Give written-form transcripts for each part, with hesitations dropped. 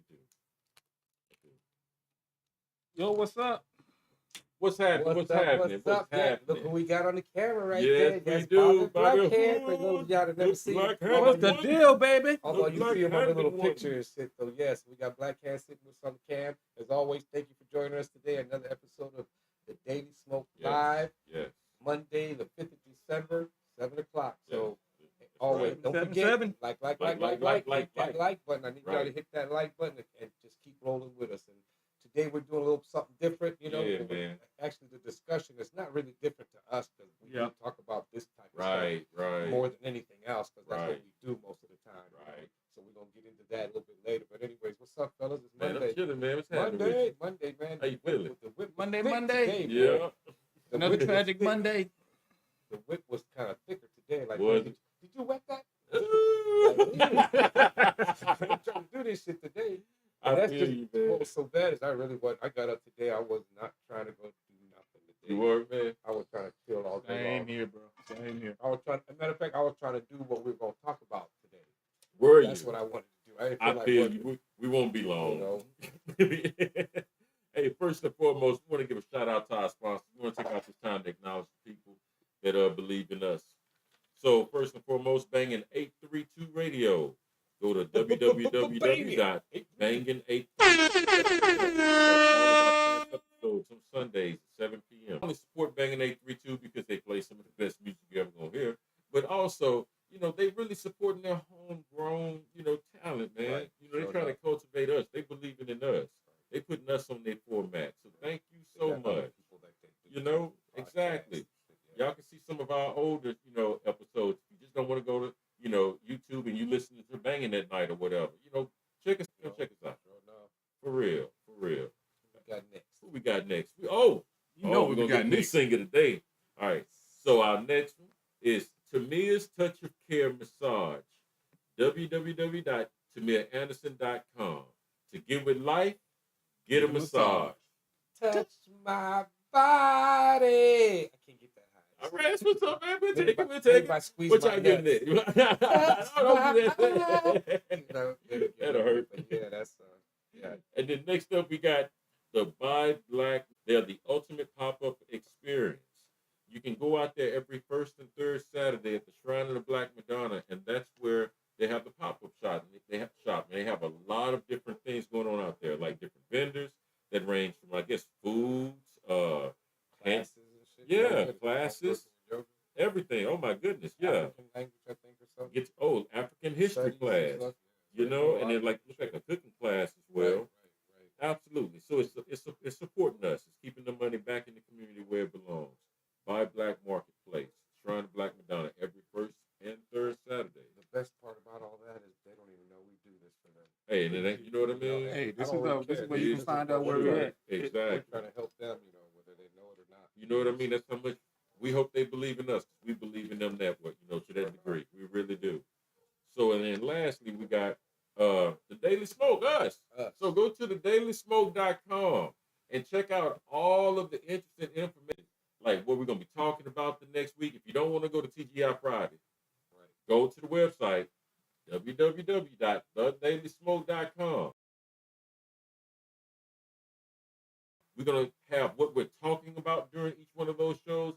really do. Yo, what's up? What's happening? What's happening? Yeah, look who we got on the camera right yes, there. we do. Bobby Bobby Blackhead. For those of y'all that never seen Black him. Hand What's the one. deal, baby? Although you see him on the little Black-handed picture and shit, though, yes, we got Blackhead sitting with us on the cam. As always, thank you for joining us today. Another episode of the Daily Smoke Live. Yes. Monday, the 5th of December, 7 o'clock. So, That's always, right. don't 7, forget, 7. like, Like. hit that like button. I need y'all to hit that like button and just keep rolling with us. And today we're doing a little something different, you know. Yeah, man. Actually, the discussion is not really different to us because we do talk about this type of Right. stuff more than anything else because that's what Right. we do most of the time. Right. So we're gonna get into that a little bit later. But anyways, what's up, fellas? It's Man, Monday. I'm chilling, man. What's happening with you? Monday, man. How you feeling? The whip was Monday, thick Monday. today, man. Yeah. The Another whip was tragic thick. Monday. The whip was kind of thicker today. Like, Was man, it? did you wet that? I I'm trying to do this shit today. And that's feel just you, man. what was so bad is I got up today. I was not trying to go do nothing today. You were, man. I was trying to chill all day Same long. here, bro. Same here. I was trying. As a matter of fact, I was trying to do what we were going to talk about today. Were That's you? what I wanted to do. I didn't I feel like feel working, you. We won't be long. you know. Hey, first and foremost, we want to give a shout out to our sponsors. We want to take out this time to acknowledge the people that believe in us. So, first and foremost, Banging 832 Radio. Go to www.banging832 episodes on Sundays at 7 p.m. Only support Banging 832 because they play some of the best music you're ever going to hear. But also, you know, they really supporting their homegrown, you know, talent, man. Right. You know, they're trying to cultivate us. They believing in us. They putting us on their format. So thank you so much. You know, exactly. Y'all can see some of our older, you know, episodes. You just don't want to go to, you know, YouTube and you listening to Banging at night or whatever. You know, check us out. For real. Who we got next? We're gonna get a new singer today. All right. So our next one is Tamia's Touch of Care Massage. www.tamiaanderson.com. To get with life, get a massage. Touch my body. I can't get that high. All right, that's what's up, man. We'll take it. What What y'all getting it? That'll hurt. But yeah, that's yeah. And then next up, we got the Buy Black. They're the ultimate pop-up experience. You can go out there every first and third Saturday at the Shrine of the Black Madonna, and that's where they have the pop-up shop. They have shop, and they have a lot of different things going on out there, like different vendors that range from, I guess, foods, Classes and shit. yeah, classes, everything. Oh my goodness, yeah. African language, I think, or something. African history Studies and class, stuff. you know, and then looks like a cooking class as well. Right. Absolutely. So it's supporting us. It's keeping the money back in the community where it belongs. Buy Black Marketplace, Shrine of Black Madonna, every first and third Saturday. The best part about all that is they don't even know we do this for them. Hey, and it ain't, you know what I mean? Hey, this I don't really is care. where you can find out where we're at. Exactly. We're trying to help them, you know, whether they know it or not. You know what I mean? That's how much we hope they believe in us. We believe in them that way, you know, to that degree. We really do. So, and then lastly, we got the Daily Smoke, us. So go to thedailysmoke.com and check out all of the interesting information, like what we're going to be talking about the next week. If you don't want to go to TGI Friday, go to the website, www.thedailysmoke.com. We're going to have what we're talking about during each one of those shows.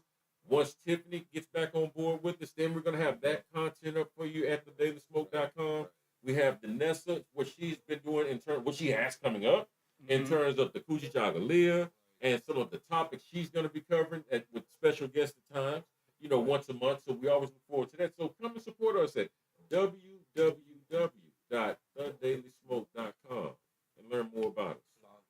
Once Tiffany gets back on board with us, then we're going to have that content up for you at thedailysmoke.com. We have Danessa, what she's been doing in terms, what she has coming up in terms of the Coochie Jagalia and some of the topics she's going to be covering with special guests at times, you know, once a month. So we always look forward to that. So come and support us at www.thedailysmoke.com and learn more about us.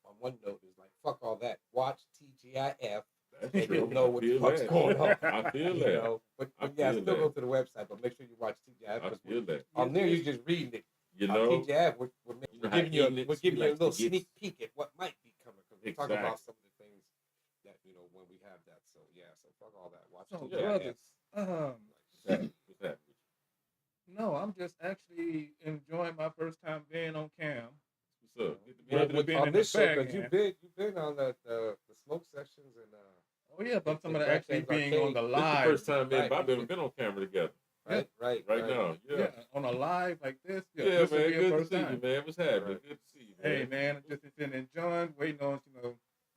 On one note, is like, fuck all that. Watch TGIF. That's And true. you'll know what the I feel fuck's that. going on. I feel You that. know? But I yeah, feel still that. go to the website, but make sure you watch TGIF. I feel that. On there, you're just reading it. You On know? TGIF, we're You know how giving you ignorant a she likes to little get. sneak peek at what might be coming. Because we talk about some of the things that, you know, when we have that. So, yeah, so fuck all that. Watch So, TGIF. brothers, What's that? no, I'm just actually enjoying my first time being on cam. What's up? Rather than being On in this the show, back because you've been on the smoke sessions and Oh yeah, but I'm talking about Back actually End's being Arcade. on the This is the live. first time me and Right. Bobby ever been on camera together. Right, right, right now. Yeah, on a live like this. Yeah, Yeah, this would man. be a Good to first see time. you, man. What's happening? Right. Good to see you, man. Hey, man, just been enjoying, waiting on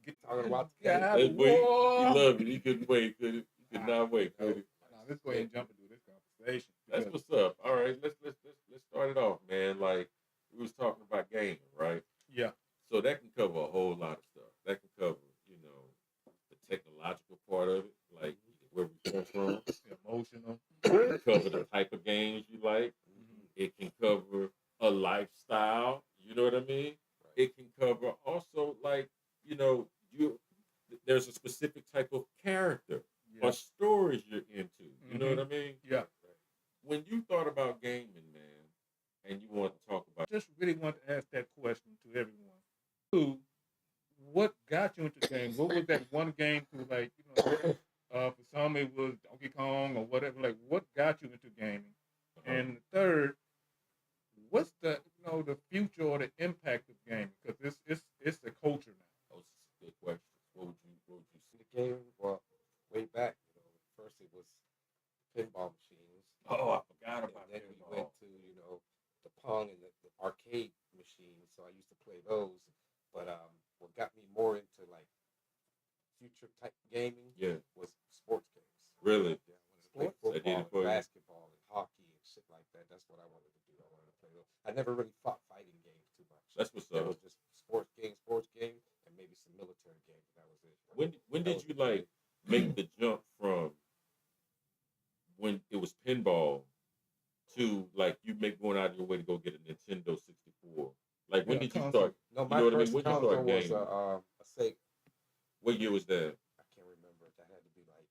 get Talking about the God, Hey, boy, he war. loved it. He couldn't wait. He could not wait. Could he? Now, let's go ahead and jump into this conversation. That's because- what's up. All right, let's start it off, man. Like we was talking about gaming, right? Yeah, So that can cover a whole lot of stuff. That can cover, the technological part of it, like where we come from. emotional. It can cover the type of games you like. Mhm. It can cover a lifestyle. You know what I mean? It can cover also like you. There's a specific type of character Yeah, or stories you're into. You know Mhm. what I mean? yeah. When you thought about gaming, man, and you want to talk about, Just really want to ask that question to everyone. Who, what got you into games? What was that one game to like? For some it was Donkey Kong or whatever. Like, what got you into gaming? And third, what's the future or the impact of gaming? Because it's the culture now. oh, this is a good question. What would you In say? the game, well, way back, first it was pinball machines. Oh, I forgot about And then we pinball. went to, the Pong and the arcade machines. So I used to play those. But what got me more into like future type gaming Yeah, was sports games. really. Yeah, I wanted to play Sports? That did football it for and you? basketball and hockey and shit like that. That's what I wanted to do. I wanted to play those. I never really fought fighting games too much. That's what's It up. was just sports games, and maybe some military games. That was it. When That did was you the like make the jump from when it was pinball to like you make going out of your way to go get a Nintendo 64? Like when Yeah, did you console. start? No, You my know what I mean? first When you console start was gaming? a Sega. What year was that? I can't remember. That had to be like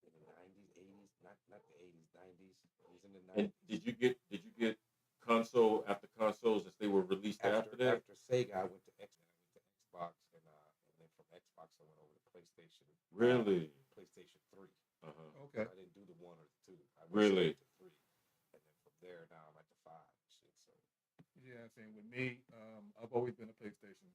in the 90s, 80s, not the 80s, 90s. It was in the And 90s. did you get console after consoles as they were released after that? After Sega, I went to Xbox, and then from Xbox I went over to PlayStation. Really? PlayStation 3. Uh-huh. Okay. I didn't do the 1 or the 2. I went Really? straight to 3. And then from there, now I'm at the 5 and shit. So Yeah, same with me. I've always been a PlayStation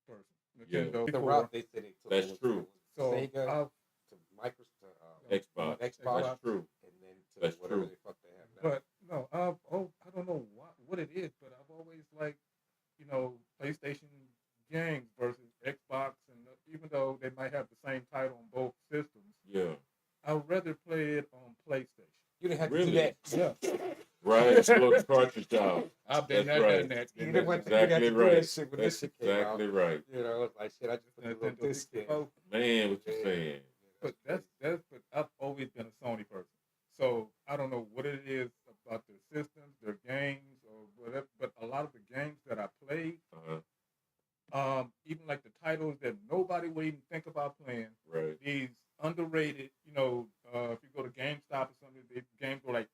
person. Yeah. Nintendo. the route they said they took. That's it was, true. It was So Sega I've to Microsoft, Xbox. Xbox. That's true. and then to That's whatever true. the fuck they have now. But no, I don't know what it is, but I've always liked, PlayStation games versus Xbox, and even though they might have the same title on both systems, Yeah. I'd rather play it on PlayStation. You didn't have to Really? do that. Yeah, Right. Slow the cartridge out. I've been That's there, right. done that. You been didn't there, have done to Exactly do right. that shit when That's this shit came out. exactly right. It's like shit. I just put the that. little Nintendo disc in. 64. Man, what you saying? But but I've always been a Sony person. So I don't know what it is about their systems, their games, or whatever. But a lot of the games that I played, even like the titles that nobody would even think about playing, Right. these underrated, if you go to GameStop or something, the games were like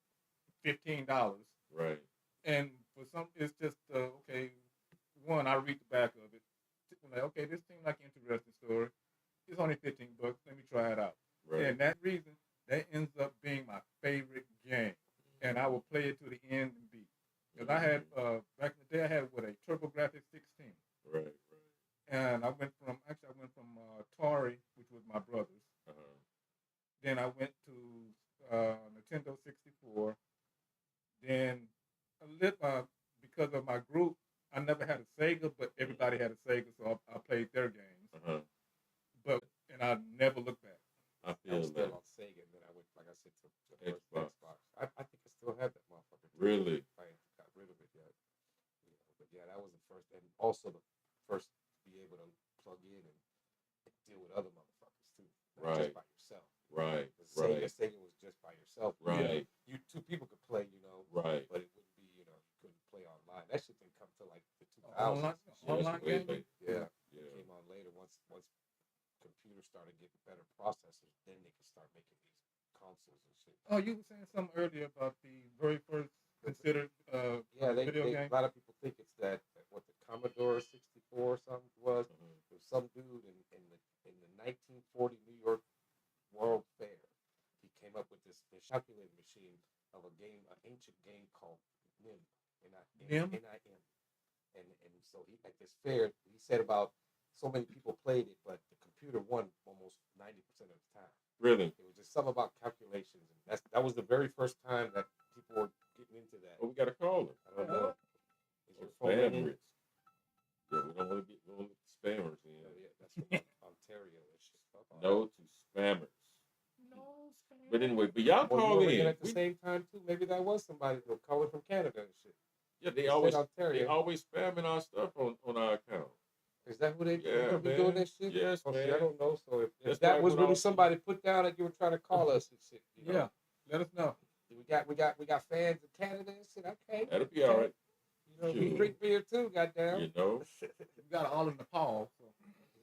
$15. Right. And for some, it's just, okay, one, I read the back of it. I'm like, okay, this seems like an interesting story. It's only $15. Let me try it out. Right. And that reason, that ends up being my favorite game. And I will play it to the end and beat. Because I had, back in the day, I had a TurboGrafx 16. Right. And I went from Atari, which was my brother's. Uh-huh. Then I went to Nintendo 64. Then because of my group, I never had a Sega, but everybody had a Sega, so I played their games. Uh-huh. And I never looked back. I I feel was still that. on Sega, and then I went, like I said, to the first Xbox. Xbox. I think I still have that motherfucker. Really? I ain't got rid of it yet. But yeah, that was the first, and also the first to be able to plug in and deal with other motherfuckers too, not Right. just by yourself. Right. The Sega was just by yourself. Right. You two people could play, Right. but it wouldn't be, you couldn't play online. That shit didn't come till like the 2000s. Online That's way gaming? late. Yeah. Yeah. It came on later once computers started getting better processors, then they could start making these consoles and shit. Oh, you were saying something earlier about the very first considered Yeah, video game? a lot of people think it's that what the Commodore 64 or something was. Uh-huh. It was some dude in the 1940 New York World Fair. He came up with this calculating machine of an ancient game called NIM. NIM? N-I-M. And so he at this fair, he said about so many people played it, but the computer won almost 90% of the time. Really? It was just something about calculations. And that was the very first time that people were getting into that. Oh, we got to call him. I don't know. Is your phone Spam ringing? risk. Yeah, we don't want to get spammers in. Yeah, that's from Ontario and shit. No to spammers. No, spam. But anyway, but y'all Well, call you were ringing in. at the same time too. Maybe that was somebody that calling from Canada and shit. Yeah, They they said Ontario. always spamming our stuff on our account. Is that who they Yeah, be man. doing that shit? Yes, Oh, man. see, I don't know. So if That's that why was when really I- somebody put down that you were trying to call us and shit. You know? Yeah, let us know. We got fans in Canada and shit. Okay. That'll be all right. You know, we Sure. drink beer too, goddamn. You know, We got it all in Nepal. So.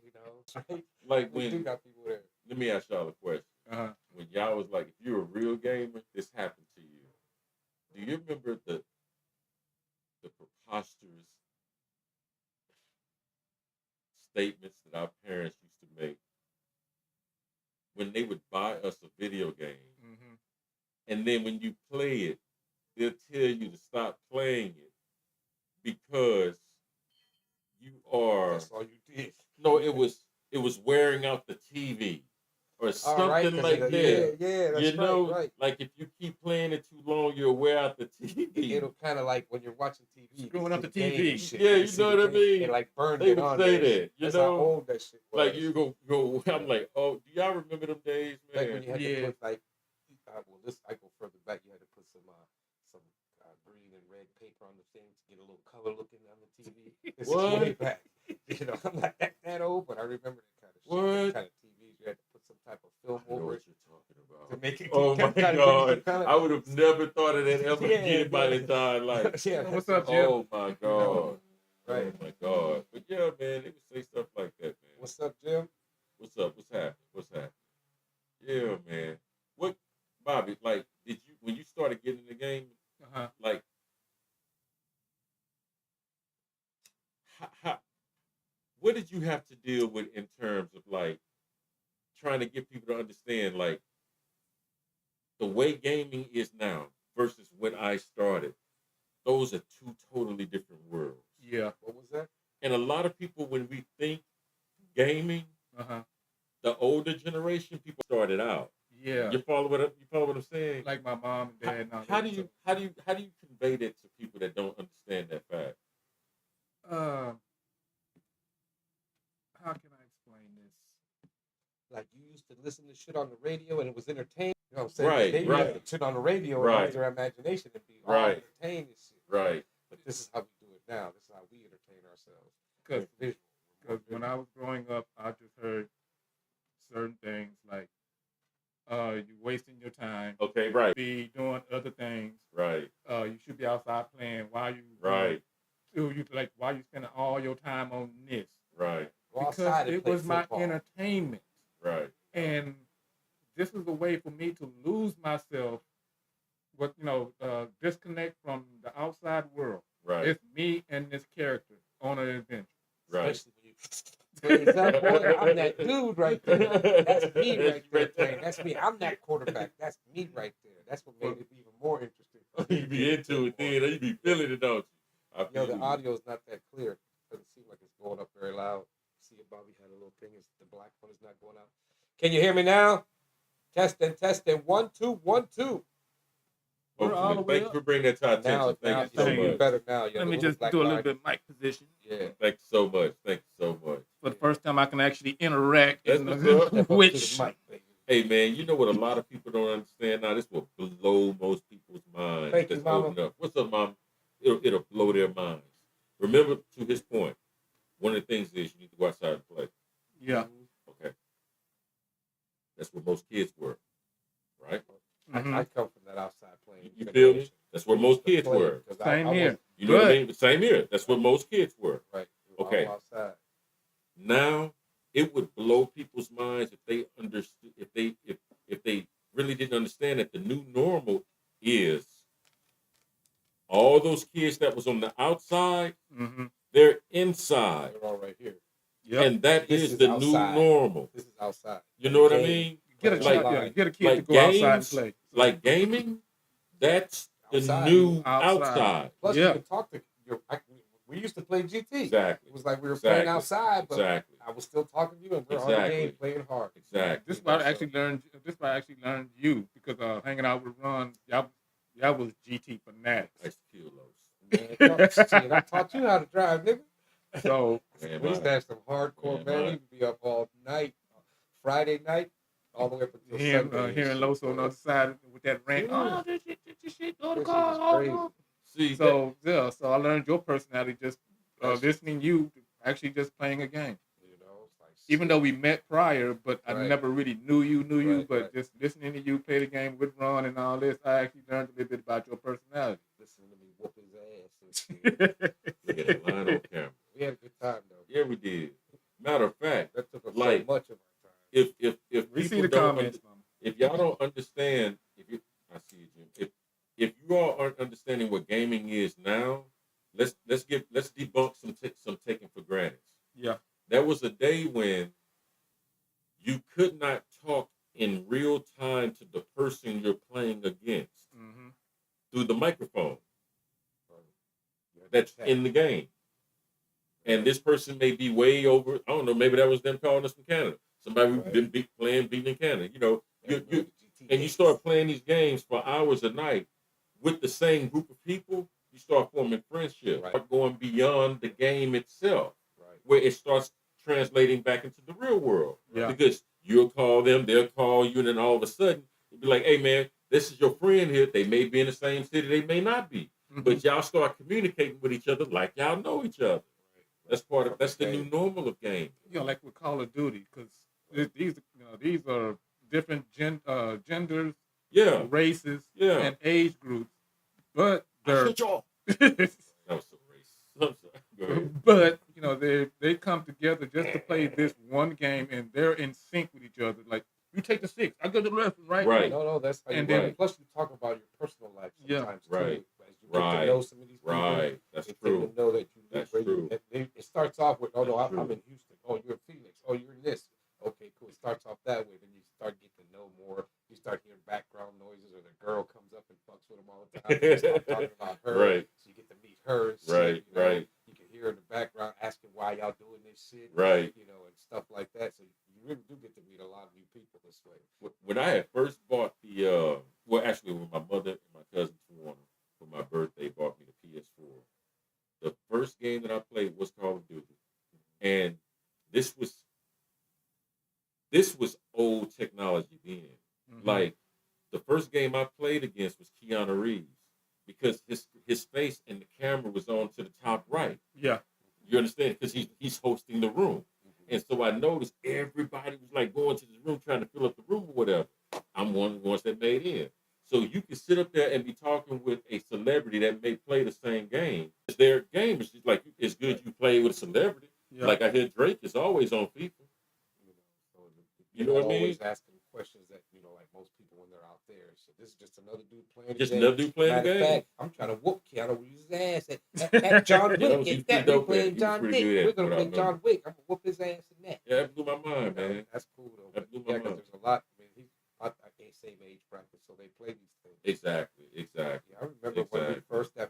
You know, right? like We do when. got people there. Let me ask y'all a question. Uh-huh. When y'all was like, if you're a real gamer, this happened to you. Do you remember the preposterous statements that our parents used to make when they would buy us a video game, Mm-hmm. and then when you play it, they'll tell you to stop playing it because you are That's all you did. no, it was wearing out the TV or something All right, 'cause like it- that. Yeah, that's You know, right. like if you keep playing it too long, you'll wear out the TV. It'll kind of like when you're watching TV, you Screwing see up the game TV. and shit. Yeah, you see know the what I game, mean? It like burned They it would on say there. that, you That's know? how old that shit was. Like you go. I'm like, oh, do y'all remember them days, man? Like when you had Yeah. to put like, I go further back. You had to put some green and red paper on the thing to get a little color looking on the TV. This What? is way back. You know, I'm not that old, but I remember that kind of shit. What? That kind of TVs. You had to put some type of film I know over what it you're talking about. to make it. Oh my kinda give you some God! color. I would have never thought of that ever Yeah, again in my yeah. entire life. Yeah, What's that's up, Jim? Oh my God! Right. Oh my God! But yeah, man, they would say stuff like that, man. What's up, Jim? What's up? What's happening? What's happening? Yeah, man. What, Bobby? Like, did you when you started getting in the game? Uh-huh. Like, how, what did you have to deal with in terms of like trying to get people to understand like the way gaming is now versus when I started? Those are two totally different worlds. Yeah. What was that? And a lot of people, when we think gaming, Uh-huh. the older generation people started out. Yeah. You follow what I'm saying? Like my mom and dad. and all How that do you stuff. convey that to people that don't understand that fact? How can I explain this? Like you used to listen to shit on the radio and it was entertaining. You know what I'm saying? Right, They used right. to shit on the radio and Right. use their imagination and be all Right. entertained and shit. Right. But this is how we do it now. This is how we entertain ourselves. Because It's visual. when I was growing up, I just heard certain things like, you're wasting your time. Okay. Right. Be doing other things. Right. You should be outside playing. Why you? Right. Why you spending all your time on this? Right. Go Because outside and it play was my football. entertainment, Right. and this is a way for me to lose myself. Disconnect from the outside world. Right. It's me and this character on an adventure. Right. Especially when you. For example, I'm that dude right there. That's me right there playing. That's me. I'm that quarterback. That's me right there. That's what made it even more interesting. You be into it then. You be feeling it, don't you? I Yo, feel the you. audio's not that clear. Doesn't seem like it's going up very loud. See if Bobby had a little thing. The black one is not going out. Can you hear me now? Testing. 1, 2, 1, 2. We're all the way Thank you up. for bringing that to our attention. Now Thank you so thank you. much. better now. Yeah, Let me the just black do a little line- bit mic position. Yeah. Thank you so much. Thank you so much. For the first time, I can actually interact. That's in what's the- up. Step up to which the mic, baby. Hey man, you know what a lot of people don't understand now? This will blow most people's minds. Thank you, that's Mama. old enough. What's up, Mom? It'll blow their minds. Remember, to his point, one of the things is you need to go outside and play. yeah. Okay. That's where most kids were. Right? Mhm. I come from that outside playing. You feel me? That's where most Used to kids play were. 'cause Same I here. was- You know what I But- mean? Same here. That's where most kids were. Right. Okay. I'm outside. Now it would blow people's minds if they understood if they really didn't understand that the new normal is all those kids that was on the outside, Mm-hmm. they're inside. They're all right here. Yep. And that This is is the outside. new normal. This is outside. You know what I Game. mean? Get a Like- child, get a kid like to go outside and games, play. Like gaming, that's the Outside. new Outside. outside. Plus, Yeah. you can talk to your. We used to play GT. Exactly. It was like we were playing Exactly. outside, but Exactly. I was still talking to you, and we're on the Exactly. game playing hard. Exactly. This is why I actually learned. This is why I actually learned you because hanging out with Ron, y'all was GT fanatics. I used to kill those. Man, shit, I taught you how to drive, nigga. So Man, We used to have some hardcore, man. man. We'd be up all night, Friday night, all the way up until Sunday. Hearing Loso on the other side with that rant. Yeah. Oh, this shit, go to This car. shit is Oh, crazy. no. See, So so I learned your personality just That's- listening to you actually just playing a game. You know, it's like Even though we met prior, but I Right. never really knew you, Right, but right. just listening to you play the game with Ron and all this, I actually learned a little bit about your personality. listening to me whoop his ass and shit. look at that line on camera. We had a good time though. Yeah, we did. Matter of fact, That took up Like, so much of our time. if We see people the don't comments, Mama. if y'all don't understand, I see you, Jim. If you all aren't understanding what gaming is now, let's debunk some taken for granted. Yeah. There was a day when you could not talk in real time to the person you're playing against Mm-hmm. through the microphone You had to that's chat. in the game. And this person may be way over, I don't know, maybe that was them calling us from Canada. Somebody Right. been beating in Canada. You know, Yeah, you the GT and you games. start playing these games for hours a night with the same group of people, you start forming friendships, Right. start going beyond the game itself, Right. where it starts translating back into the real world. Yeah. Because you'll call them, they'll call you, and then all of a sudden, you'll be like, hey, man, this is your friend here. They may be in the same city, they may not be. Mm-hmm. But y'all start communicating with each other like y'all know each other. That's the new normal of game. like with Call of Duty, because these are different genders, Yeah. races, Yeah. and age groups, but they're y'all. That was so racist. I'm sorry. Go ahead. but they come together just to play this one game, and they're in sync with each other. Like you take the 6, I go to the left, right? Right. No, that's how you And and then- plus you talk about your personal life Yeah. sometimes Right. too. As you get to know some of these people, Right. That's they tend true. to know that you live That's where true. it starts off with, oh no, That's I'm true. in Houston. Oh, you're in Phoenix. Oh, you're in this. Okay, cool. It starts off that way. Then you start getting to know more. You start hearing background noises, or the girl comes up and fucks with them all the time. You start talking about her. Right. So you get to meet her. And shit, Right, you know? right. You can hear in the background asking why y'all doing this shit. Right. You know, and stuff like that. So you really do get to meet a lot of new people this way. When I had first bought the, actually, when my mother and my cousin Tawana, for my birthday, bought me the PS4, the first game that I played was Call of Duty. And this was old technology then. Mhm. Like, the first game I played against was Keanu Reeves because his face and the camera was on to the top right. Yeah. You understand? Because he's hosting the room. And so I noticed everybody was like going to the room trying to fill up the room or whatever. I'm one of the ones that made in. So you can sit up there and be talking with a celebrity that may play the same game. Their game is just like it's good you play with a celebrity. Yeah. Like I hear Drake is always on FIFA. So You know what I mean? Always asking questions that like most people when they're out there. So this is just another dude playing. Just the game. another dude playing the Matter of game. fact, I'm trying to whoop Keanu Reeves' ass at John Wick. That was It's pretty that we dope, man. playing He was John pretty Wick. good at We're it, gonna what I play John remember. Wick. I'm gonna whoop his ass in that. Yeah, that blew my mind, You know, man. that's cool though. That blew my Yeah, because mind. there's a lot. I mean, I can't same age bracket, so they play these things. Exactly. Yeah, I remember when we that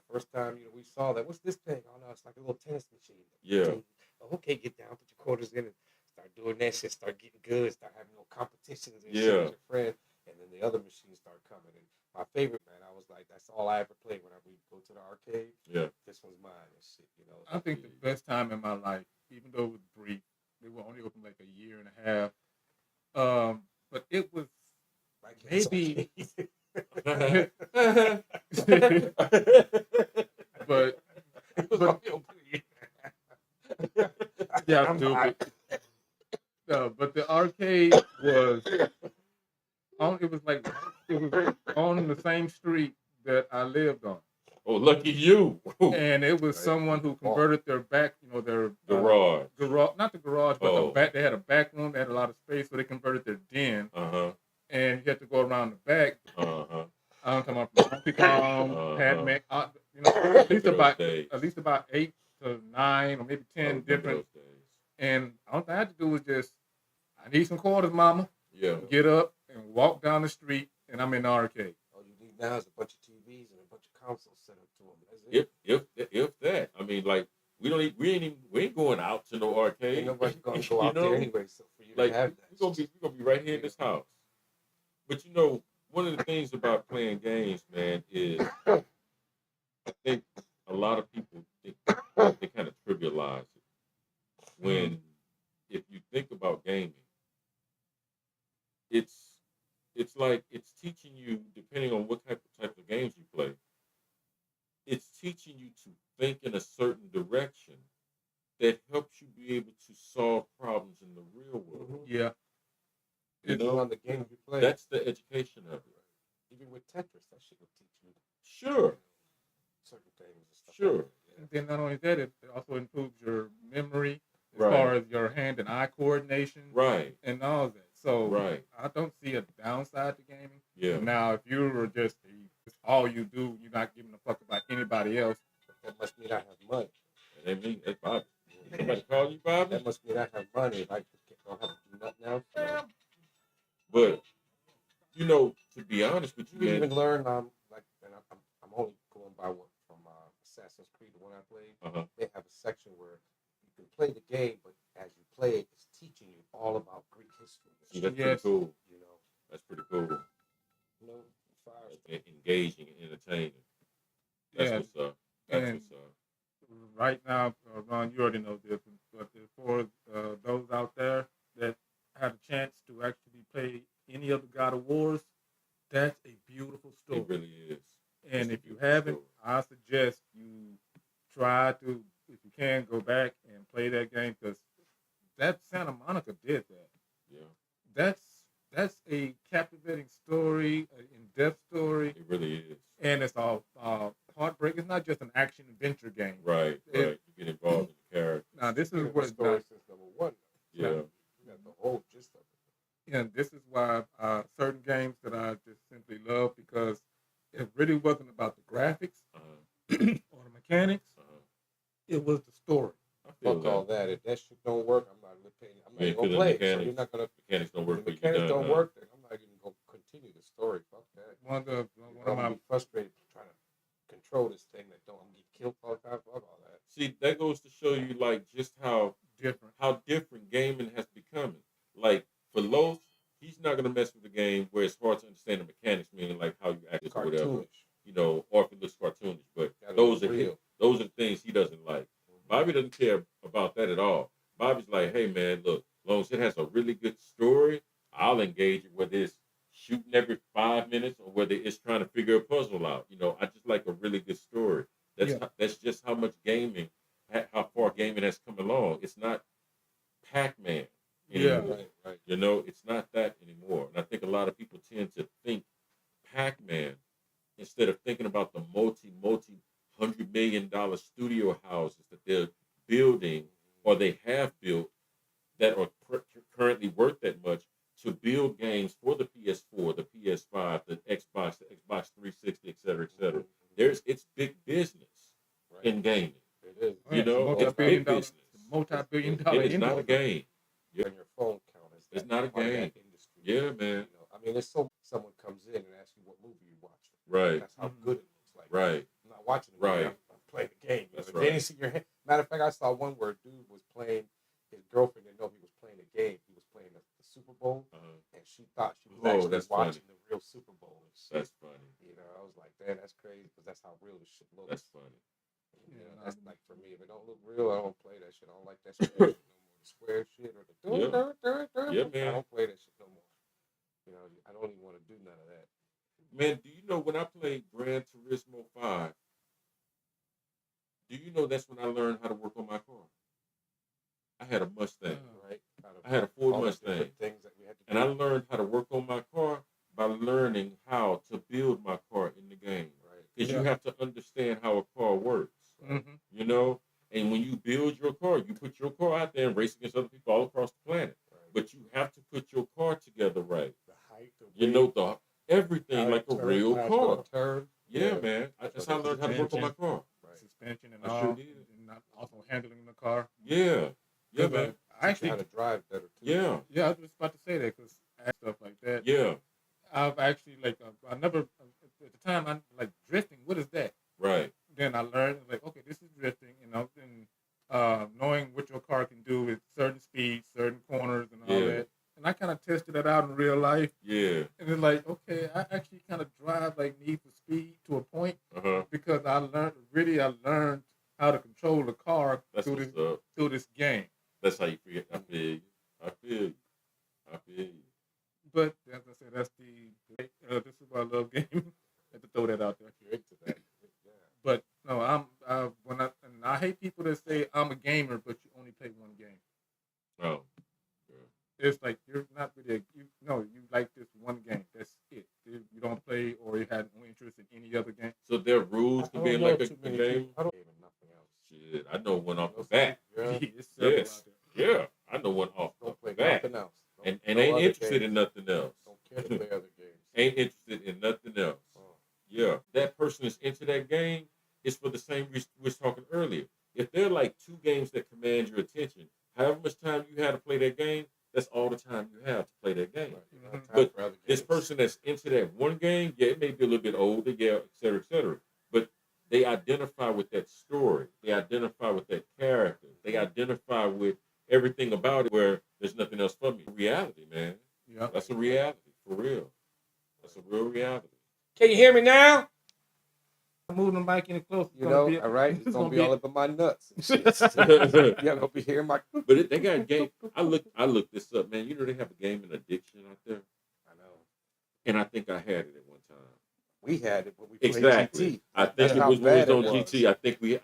first time, we saw that. What's this thing? Oh no, it's like a little tennis machine. Yeah. Oh, okay, get down, put your quarters in, and start doing that shit. Start getting good. Start having little competitions and shit Yeah. with your friend. And then the other machines start coming. And my favorite, man, I was like, that's all I ever played when we go to the arcade. Yeah. This one's mine and shit. I think the best time in my life, even though it was brief, they were only open like a year and a half. But it was Like maybe, but it was only open a year. yeah, I'm stupid. No, but the arcade was on. It was on the same street that I lived on, Oh, lucky you. and it was Right. someone who converted their back, their Garage. garage, not the garage, but Oh. the back. They had a back room. They had a lot of space, so they converted their den, Uh-huh. and you had to go around the back. Uh-huh. I'm talking about Donkey Kong, Uh-huh. Pac-Man, at least Those about days. 8 to 9 or maybe 10 different. Those days. And all I had to do was I need some quarters, mama. Yeah. Get up and walk down the street, and I'm in the arcade. All you need now is a bunch of TVs and a bunch of consoles set up to them. That's it. If that. I mean, like We ain't going out to no arcade. Ain't nobody gonna go You out know? there anyway. So for you Like to have that, we're gonna be right here in this house. But you know, one of the things about playing games, man, is I think a lot of people they kind of trivialize it. When if you think about gaming, it's like it's teaching you, depending on what type of games you play, it's teaching you to think in a certain direction that helps you be able to solve problems in the real world. Yeah. You Even know, on the games you play. that's the education of it. Even with Tetris, that shit will teach you Sure, certain things and stuff. sure. Like that. And then not only that, it also improves your memory as Right. far as your hand and eye coordination Right, and all that. So right. I don't see a downside to gaming. Yeah. Now, if you were just all you do, you're not giving a fuck about anybody else. That must mean I have money. And they mean that's Bobby. Somebody call you Bobby? That must mean I have money. If I don't have to do nothing else. But you know, to be honest with You you, can man, even learn like, and I'm only going by what from Assassin's Creed, the one I played. They have a section where you can play the game, but as you play it, it's teaching you all about Greek history. see, that's Yes. pretty cool. You know, That's pretty cool. fire stuff. Engaging and entertaining. That's Yeah. what's up. That's And what's up. right now, Ron, you already know this, but for those out there that have a chance to actually play any of the God of Wars, that's a beautiful story. It really is. And It's a if you beautiful haven't, story. I suggest you try to, if you can, go back and play that game because that Santa Monica did that. Yeah, That's a captivating story, an in-depth story, it really is. and it's all heartbreak. It's not just an action adventure game. Right, It- right. You get involved in the character. Now this is The what story since number one. Yeah, You got the whole gist of it. and this is why certain games that I just simply love because it really wasn't about the graphics or the mechanics. It was the story. I feel Fuck all that. If that shit don't work, I'm not paying. I'm not You even ain't gonna feeling play the it. So mechanics. you're not gonna. Mechanics don't work The for you. mechanics done, don't huh? work. Then I'm not even gonna continue the story. Fuck that. One of I'm my gonna be frustrated trying to control this thing that don't get killed all the time. Fuck all that. See, that goes to show you like just how different. gaming has become. Like for Los, he's not gonna mess with the game where it's hard to understand the mechanics, meaning like how you act or whatever. Cartoonish. You know, or if it looks cartoonish. But Gotta those look are real. those are the things he doesn't like. Bobby doesn't care about that at all. Bobby's like, hey man, look, as long as it has a really good story, I'll engage it, whether it's shooting every 5 minutes or whether it's trying to figure a puzzle out. You know, I just like a really good story. That's just how much gaming, how far gaming has come along. It's not Pac-Man anymore. Right. You know, it's not that anymore. And I think a lot of people tend to think Pac-Man instead of thinking about the multi $100 million studio houses that they're building or they have built that are currently worth that much to build games for the PS4, the PS5, the Xbox 360, et cetera, et cetera. It's big business in gaming. It is. You know, it's multi-billion big dollar, business. multi-billion dollar It's not a industry. game. And your phone count is It's not a part of game. that industry. Yeah, man. You know, I mean, it's so someone comes in and asks you what movie you watching. Right. That's how good it looks like. Right. I'm not watching the movie. Right. I'm playing the game. That's They right. didn't see your hand. Matter of fact, I saw one where a dude was playing. His girlfriend didn't know he was playing a game. He was playing the Super Bowl, and she thought she was actually that's watching funny. the real Super Bowl. And shit. That's funny. You know, I was like, damn, that's crazy because that's how real this shit looks. That's funny. You know, that's like for me. If it don't look real, I don't play that shit. I don't like that shit no more. The square shit or the Yeah, man. I don't play that shit no more. You know, I don't even want to do none of that. Man, do you know when I played Gran Turismo 5, do you know that's when I learned how to work on my car? I had a Mustang. Right? I had a Ford All the Mustang. different things that we had to do. And I learned how to work on my car by learning how to build my car in the game. Right. Because you have to understand how a car works. Mm-hmm. You know? And when you build your car, you put your car out there and race against other people all across the planet. Right. But you have to put your car together right. The height, the You weight, know, everything how like it a turns, real how it's car. gonna turn. Yeah, man. That's how I learned how to work on my car. Right. Suspension and I all, sure did. and not also handling the car. Yeah. Yeah, man. I Teach you actually, how to drive better too. Yeah. I was just about to say that because stuff like that. Yeah. I've actually I never at the time I like drifting. What is that? Right. Then I learned like okay, this is drifting, and then it out in real life. Yeah. And it's like, okay, I actually kind of drive like Need for Speed to a point because I learned how to control the car through this game. That's how you forget. I feel you. I feel you. But as I said, that's this is why I love gaming. I have to throw that out there. You're into that. Yeah. But no, I hate people that say I'm a gamer, but you only play one game. Oh. It's like you're not really you like this one game. That's it. You don't play or you have no interest in any other game. So there are rules to being like a game? I don't even nothing else. Shit, I know one off the bat. It's Yes. Yeah, I know one off Don't the play bat. nothing else. And ain't interested in nothing else. Don't care to play other games. Ain't interested in nothing else. Yeah, that person is into that game. It's for the same reason we was talking earlier. If there are like 2 games that command your attention, however much time you have to play that game, that's all the time you have to play that game. Right. But this person that's into that one game, yeah, it may be a little bit older, yeah, et cetera, et cetera. But they identify with that story. They identify with that character. They identify with everything about it where there's nothing else for me. Reality, man. Yeah. That's a reality, for real. That's a real reality. Can you hear me now? Moving the mic any closer. You know, all right? It's gonna be all up in my nuts. You're gonna be hearing my. But they got a game. I looked this up, man. You know they have a gaming addiction out there. I know. And I think I had it at one time. We had it, but we played Exactly. GT. I think That's it how was when bad it was it on was. GT.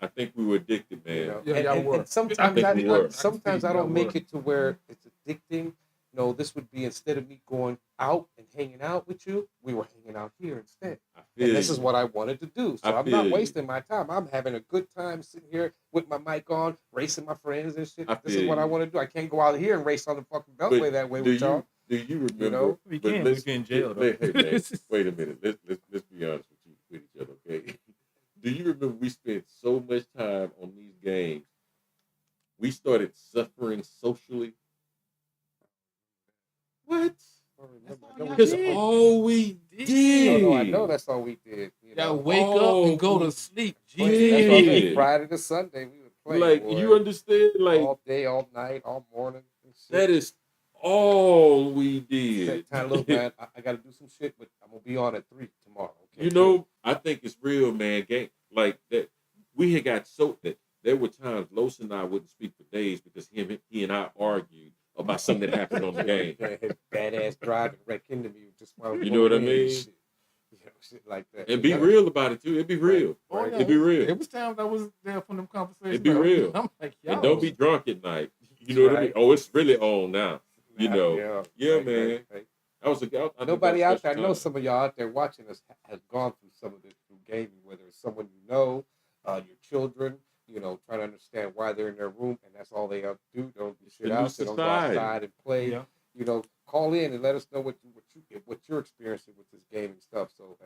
I think we were addicted, man. You know? Yeah, y'all were. And sometimes I think we were. sometimes I Y'all don't were. make it to where it's addicting. No, this would be instead of me going out and hanging out with you, we were hanging out here instead. I feel And this you. is what I wanted to do. So I I'm not feel you. wasting my time. I'm having a good time sitting here with my mic on, racing my friends and shit. I This is feel what I you. want to do. I can't go out here and race on the fucking But beltway that way do with y'all. you remember? You know? We but can. let's- We get in jail, though. Hey, man, wait a minute. Let's be honest with each other, okay? Do you remember we spent so much time on these games? We started suffering socially. What? I don't That's remember. all I know y'all we Because did. all we No, did. no, I know that's all we did. You know? Y'all wake up Oh, and go to sleep. That's Yeah. all day. Friday to Sunday we would play. Like, boy. you understand? Like, all day, all night, all morning. And shit. that is all we did. Time, look, man, I got to do some shit, but I'm gonna be on at 3 tomorrow. Okay, You know, I think it's real, man. Game like that. We had got so that there were times Los and I wouldn't speak for days because he and I argued about something that happened on the game. Badass driving wreck into me just while You know what I mean? Shit. You know, shit like that. And be real about it too. It'd be real. Oh, yeah. It'd be real. It was times I was there from them conversations. It'd be real. I'm like, y'all. And don't be drunk at night. You know what I mean? Right. Oh, it's really on now. You know. Yeah, right, man. right. That was a I think Nobody that was out there, I special know time. some of y'all out there watching us has gone through some of this through gaming, whether it's someone you know, your children, you know, trying to understand why they're in their room and that's all they have to do. Don't do shit the new out. They don't go society. outside and play. Yeah. You know, call in and let us know what you're experiencing with this gaming stuff, so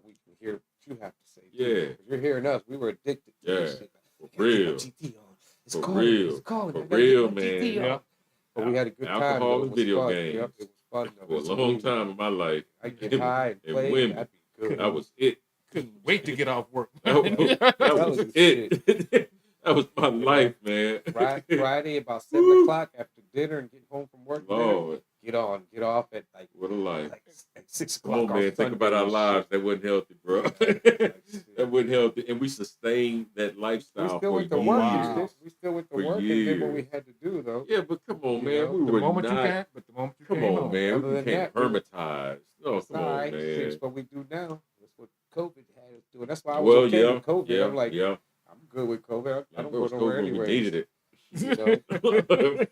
we can hear what you have to say. too. Yeah. 'Cause you're hearing us. We were addicted to this Yeah. shit. For I gotta get my real. GT on. It's For calling. real. It's calling. For I gotta real, get my man. GT on. Yeah. But we had a good time. Alcohol though. It and was video fun. games. Yep, it was fun. though. For a It's long amazing. time in my life. I get high and And play. women. That'd be good. That was it. Couldn't wait to get off work. That was was it. That was my life, man. Friday about 7 o'clock after dinner and getting home from work. Lord, Get off at like what a life. at 6 Come o'clock. on, man. on Think about our Sunday and lives. shit. That wasn't healthy, bro. That wasn't healthy. And we sustained that We lifestyle still for went to years. work. Wow. We still went to For work and did what we years. had to do, though. Yeah, but come on, You man. know, We the were moment not. you can, but the moment you Come came on, home. man. Other We than can't that, we- hermitize. No, It's come all on, right. man. It's what we do now. That's what COVID had us doing. That's why I was Well, okay yeah, with COVID. yeah, I'm like, yeah. I'm good with COVID. I don't It was go nowhere COVID when anyway. we needed it. You know?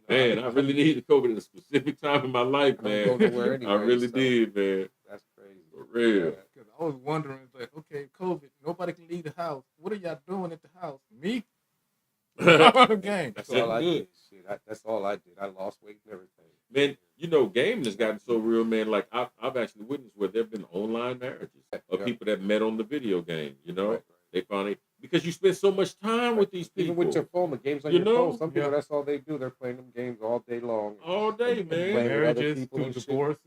Man, I really needed COVID at a specific time in my life, I man. don't go nowhere I anyway, really so- did, man. That's crazy. For real. Yeah. Because I was wondering, it's like, okay, COVID, nobody can leave the house. What are y'all doing at the house? Me? I'm game. That's That's all I good. did. Shit, that's all I did. I lost weight and everything. Man, you know, gaming has gotten so real, man. Like, I've actually witnessed where there have been online marriages of Yeah. people that met on the video game, you know? Right, right. They finally, because you spend so much time with these people. Even with your phone, the games on You your know? phone. Some people, Yeah. that's all they do. They're playing them games all day long. all day, And man. playing with other Marriages, people to and shit. divorces.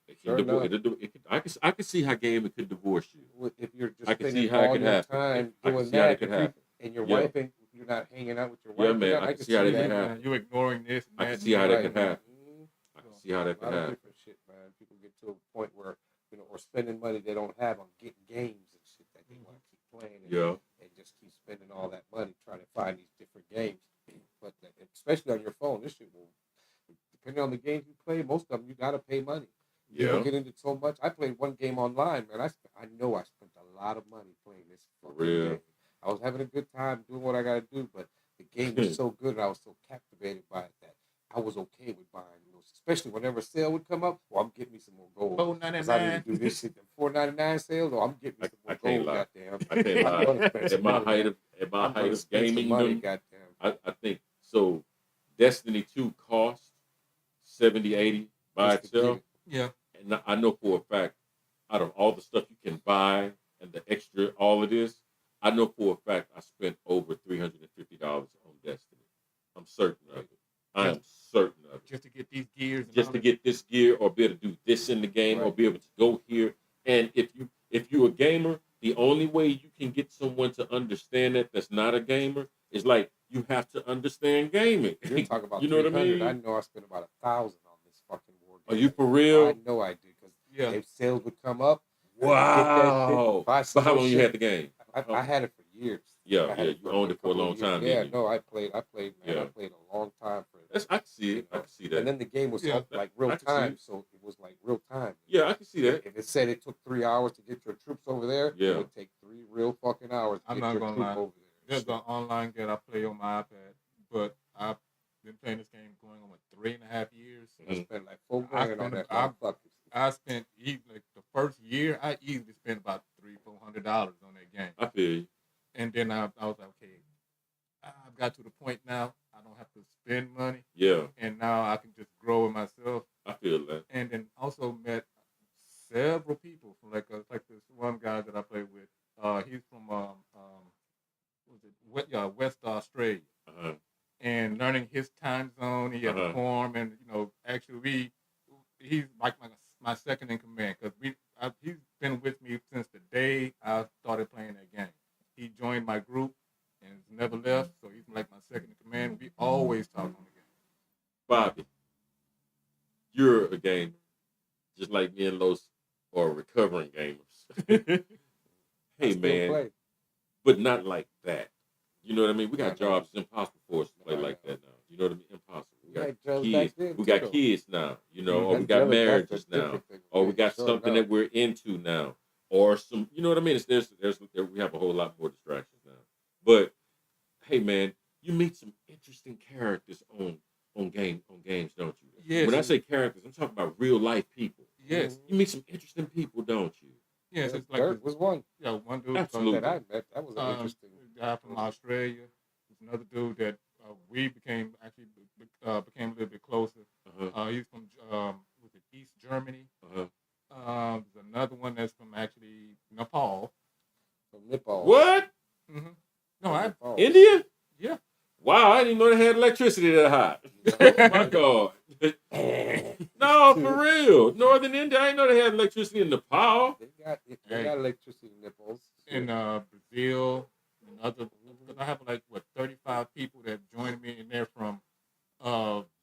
It Sure can enough. I can see how gaming could divorce you. If you're just I can see spending how it all could your happen. time I can doing see how it that, could and you- happen. and your Yeah. wife ain't, you're not hanging out with your wife. Yeah, you man, know, I can can see how that that. could happen. You're ignoring this and I that. can see how that Right. could happen. Mhm. I can see how that A can lot of happen. different shit, man. People get to a point where, or spending money they don't have on getting games and shit that they want to keep playing. Yeah. And just keep spending all that money trying to find these different games. But especially on your phone, this shit will, depending on the games you play, most of them you gotta pay money. You Yeah. don't get into so much. I played one game online, man. I know I spent a lot of money playing this For fucking real. game. I was having a good time doing what I gotta do, but the game was so good and I was so captivated by it that I was okay with buying those. Especially whenever a sale would come up, well, I'm getting me some more gold. Because I need to do this shit. The $4.99 sales, I'm getting me some more I can't gold, lie. goddamn. I can't I'm lie. gonna spend some At my money, height man. of I'm gonna spend some gaming, money, them, goddamn. I think so. Destiny 2 cost 70, 80 by Just to get itself, it. Yeah. and I know for a fact, out of all the stuff you can buy and the extra, all of this, I know for a fact I spent over $350 on Destiny. I'm certain of it. I am certain of it. Just to get these gears. And Just all to that. get this gear, or be able to do this in the game, or Right. be able to go here. And if you're a gamer, the only way you can get someone to understand that's not a gamer is like you have to understand gaming. You're talking about You know what I 300. mean? I know I spent about 1,000 on this fucking war game. Are you for real? I know I did because Yeah. if sales would come up. Wow. Buy some But how more long you shit. had the game? I had it for years. Yeah, I had yeah, it you for owned it for a couple long of years. time, Yeah, didn't you? no, I played, man. Yeah. I played a long time for it. I can see it. You I know, can see that. And then the game was Yeah. like I real can see time, it. so it was like real time. Yeah, I can see that. If it said it took 3 hours to get your troops over there, Yeah. it would take 3 real fucking hours to I'm get not your gonna troop lie. over there. There's an online game I play on my iPad, but I've been playing this game going on 3.5 years. I spent like $4 I grand on spent- that I- motherfucker. I spent like the first year, I easily spent about $300-400 on that game. I feel you. And then I was like, okay, I've got to the point now I don't have to spend money, Yeah, and now I can just grow it myself. I feel that. And then also met several people from like this one guy that I played with. He's from West Australia, Uh-huh. and learning his time zone. He had a Uh-huh. farm, and actually he's like my second in command because he's been with me since the day I started playing that game. He joined my group and has never left, so he's like my second in command. We always talk on the game. Bobby, you're a gamer, just like me and Los are recovering gamers. I Hey, still man, play. but not like that. You know what I mean? We got I know. jobs. It's impossible for us to play I like know. that now. You know what I mean? Impossible. We We got had jobs kids. back then, We too, got though. kids now. You know, or we That's got jealous, marriages that's a now, different thing. or we got Sure something enough. that we're into now, or some. You know what I mean? We have a whole lot more distractions now. But hey, man, you meet some interesting characters on games, don't you? Yes. When I say characters, I'm talking about real life people. Yes, You meet some interesting people, don't you? yes, it's like Dirk this, was one one dude Absolutely. that I met. That was an interesting. guy from Australia. There's another dude that we became a little bit closer. Uh-huh. He's from was it East Germany. Uh-huh. There's another one that's from actually Nepal. From Nepal. What? Mm-hmm. No, I Nepal. India? yeah. Wow, I didn't even know they had electricity that high. Oh my God. No, for real. Northern India, I didn't know they had electricity in Nepal. They got electricity in Nepal. In Brazil and other. Because I have like 35 people that joined me, and they're from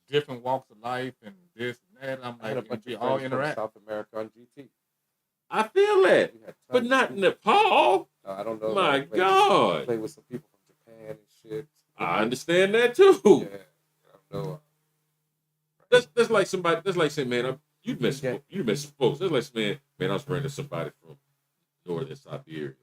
different walks of life and this and that. I'm I had a like, bunch we of all friends from interact. South America on GT. I feel that. We had tons But of not people. Nepal. I don't know. My I played God. with some people from Japan and shit. I understand that too. Yeah, I don't know. That's like somebody. That's like saying, man, you met some folks. That's like saying, man, I was friends with somebody from northern Siberia.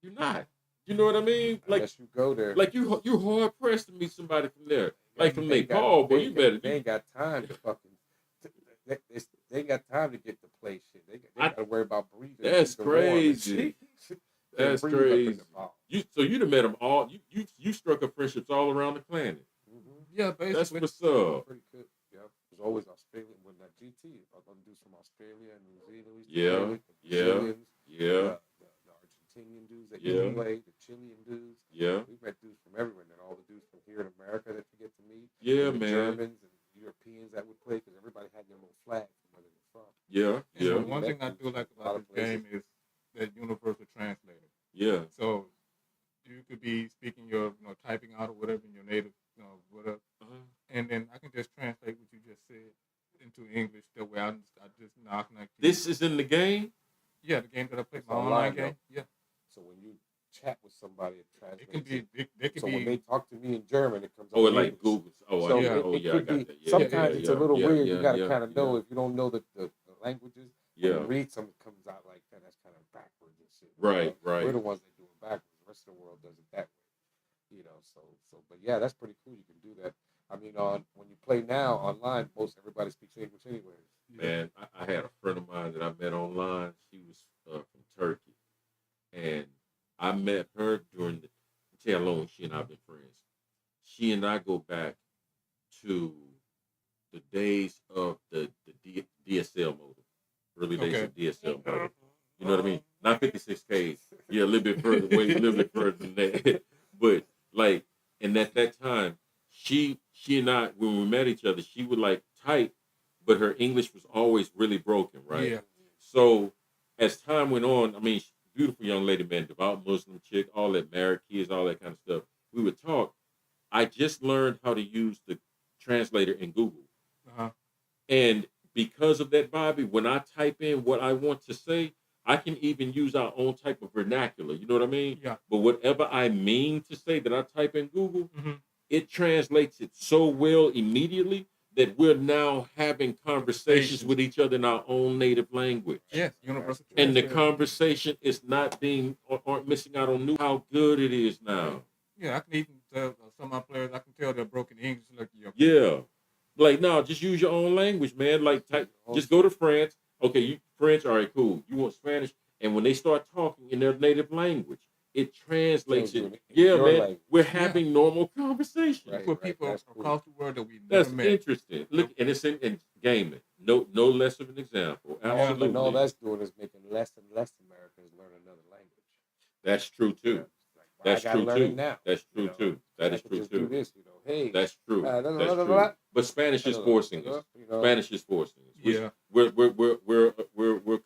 You're not. You know what I mean? Like, Unless you go there. like you're hard pressed to meet somebody from there. Like from They Nepal, got- boy, they- you better. They ain't got time to fucking. They ain't got time to get to play shit. They got to worry about breathing. That's keep it warm and crazy. shit. That's Can't breathe up in crazy. Nepal. So you'd have met them all. You struck up friendships all around the planet. Yeah, That's basically. what's up. Pretty good. Yeah, it was always Australia when that GT. I was dudes from Australia and New Zealand. We used to Yeah, play with, the yeah, Brazilians, yeah, the Argentinian dudes that Yeah. used to play, the Chilean dudes. yeah, We met dudes from everywhere, and then all the dudes from here in America that you get to meet. yeah, and the man. Germans and Europeans that would play because everybody had their little flag from where they were from. Yeah, And yeah, one thing I do like about this game is that universal translator. yeah. So you could be speaking your, typing out or whatever in your native, whatever, Uh-huh. and then I can just translate what you just said. is in the game? Yeah, the game that I play, my online, online game. though. Yeah, So when you chat with somebody, it translates. it can be. It can So be. when they talk to me in German, it comes. Oh, in like English. Google. Oh, So yeah. oh, it yeah, I could got be. that. Yeah, Sometimes it's a little weird. You got to kind of know yeah. if you don't know the languages. Yeah. When you read something that comes out like that, that's kind of backwards and shit. Right, We're right. the ones that do it backwards. The rest of the world does it that way. But yeah, that's pretty cool. You can do that. I mean, when you play now online, most everybody speaks English anyway. Man, I had a friend of mine that I met online. She was from Turkey, and I met her during the. Tell how long she and I've been friends. She and I go back to the days of the DSL modem, early days of DSL modem. You know what I mean? Not 56K. Yeah, a little bit further away, a little bit further than that. But like, and at that time, she and I, when we met each other, she would like type, but her English was always really broken, right? Yeah. So as time went on, I mean, beautiful young lady, man, devout Muslim chick, all that, married kids, all that kind of stuff. We would talk. I just learned how to use the translator in Google. Uh-huh. And because of that, Bobby, when I type in what I want to say, I can even use our own type of vernacular. You know what I mean? Yeah. But whatever I mean to say that I type in Google, Mm-hmm. it translates it so well immediately that we're now having conversations with each other in our own native language. Yes, universal. And the translator. conversation is not being, aren't missing out on how good it is now. Yeah, I can even tell some of my players. I can tell they're broken English. Like, Yeah. Like, no, just use your own language, man. Like, just go to France. Okay, you French, all right, cool. You want Spanish, and when they start talking in their native language, it translates it. Yeah, man. Language. We're having normal conversations with people That's across the world that we never That's met. interesting. Look, and it's in gaming. No less of an example. Absolutely. And all that's doing is making less and less Americans learn another language. That's true too. Yeah. That's I gotta true learn too. it now. That's true too. That is I could true just too. Do this, hey. That's true. Blah, That's blah, true. blah. But Spanish is forcing us. Spanish is forcing us. Yeah. We're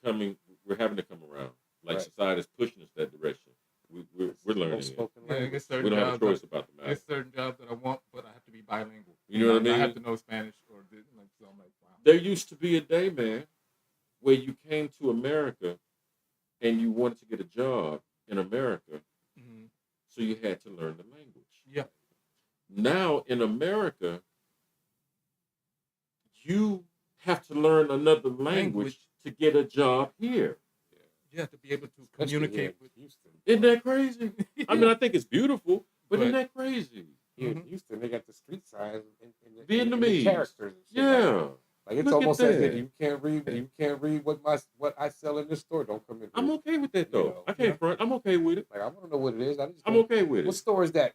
coming. We're having to come around. Like society's pushing us that direction. We're learning it. Yeah, We don't have a choice about the matter. There's certain jobs that I want, but I have to be bilingual. You know what I mean? I have to know Spanish or like so. I'm like, wow. There used to be a day, man, where you came to America and you wanted to get a job in America, Mm-hmm. so you had to learn the language. Yeah. Now in America, you have to learn another language to get a job here. Yeah, to be able to communicate with Houston. Isn't that crazy? I mean, I think it's beautiful, but isn't that crazy? Here in Houston, they got the street signs in Vietnamese. in the characters. And shit Yeah. like it's Look almost at as if that. you can't read what I sell in this store. Don't come in. I'm okay with that though. You know, I can't front. I'm okay with it. Like I want to know what it is. I'm okay with What it. store is that?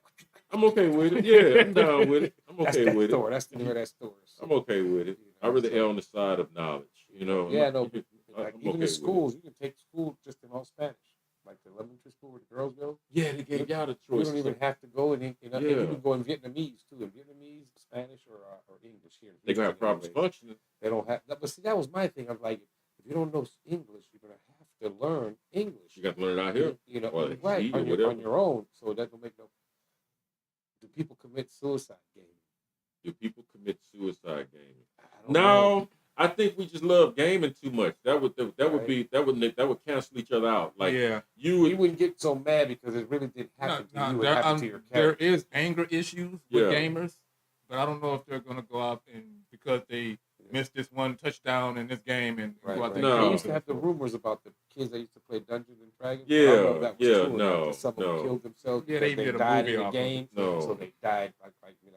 I'm okay with it. Yeah, I'm down with it. I'm That's okay that with store. it. That's the name of that store. So, I'm okay with it. I really err on the side of knowledge. You know. Yeah, no. I'm Like, okay even in with schools, you can take school just in all Spanish. Like the elementary school where the girls go. Yeah, they gave y'all the You choice. don't even have to go and you Yeah. can go in Vietnamese too. In Vietnamese, Spanish, or English here. They're gonna have problems functioning. They don't have. But see, that was my thing. I'm like, if you don't know English, you're gonna have to learn English. You got to learn it out here. You know, or right or whatever. on your own. So that don't make no. Do people commit suicide gaming? Do people commit suicide gaming? I don't know. I think we just love gaming too much. That would cancel each other out. Like yeah. you wouldn't get so mad because it really did happen to you. It happened to your there character. is anger issues with gamers, but I don't know if they're going to go out and because they missed this one touchdown in this game and go out there. No. They used to have the rumors about the kids that used to play Dungeons and Dragons. Yeah, I don't know if that was yeah, true or not, no, that some of them no. killed themselves Yeah, because they did a died movie in the off of game. it. No. So they died.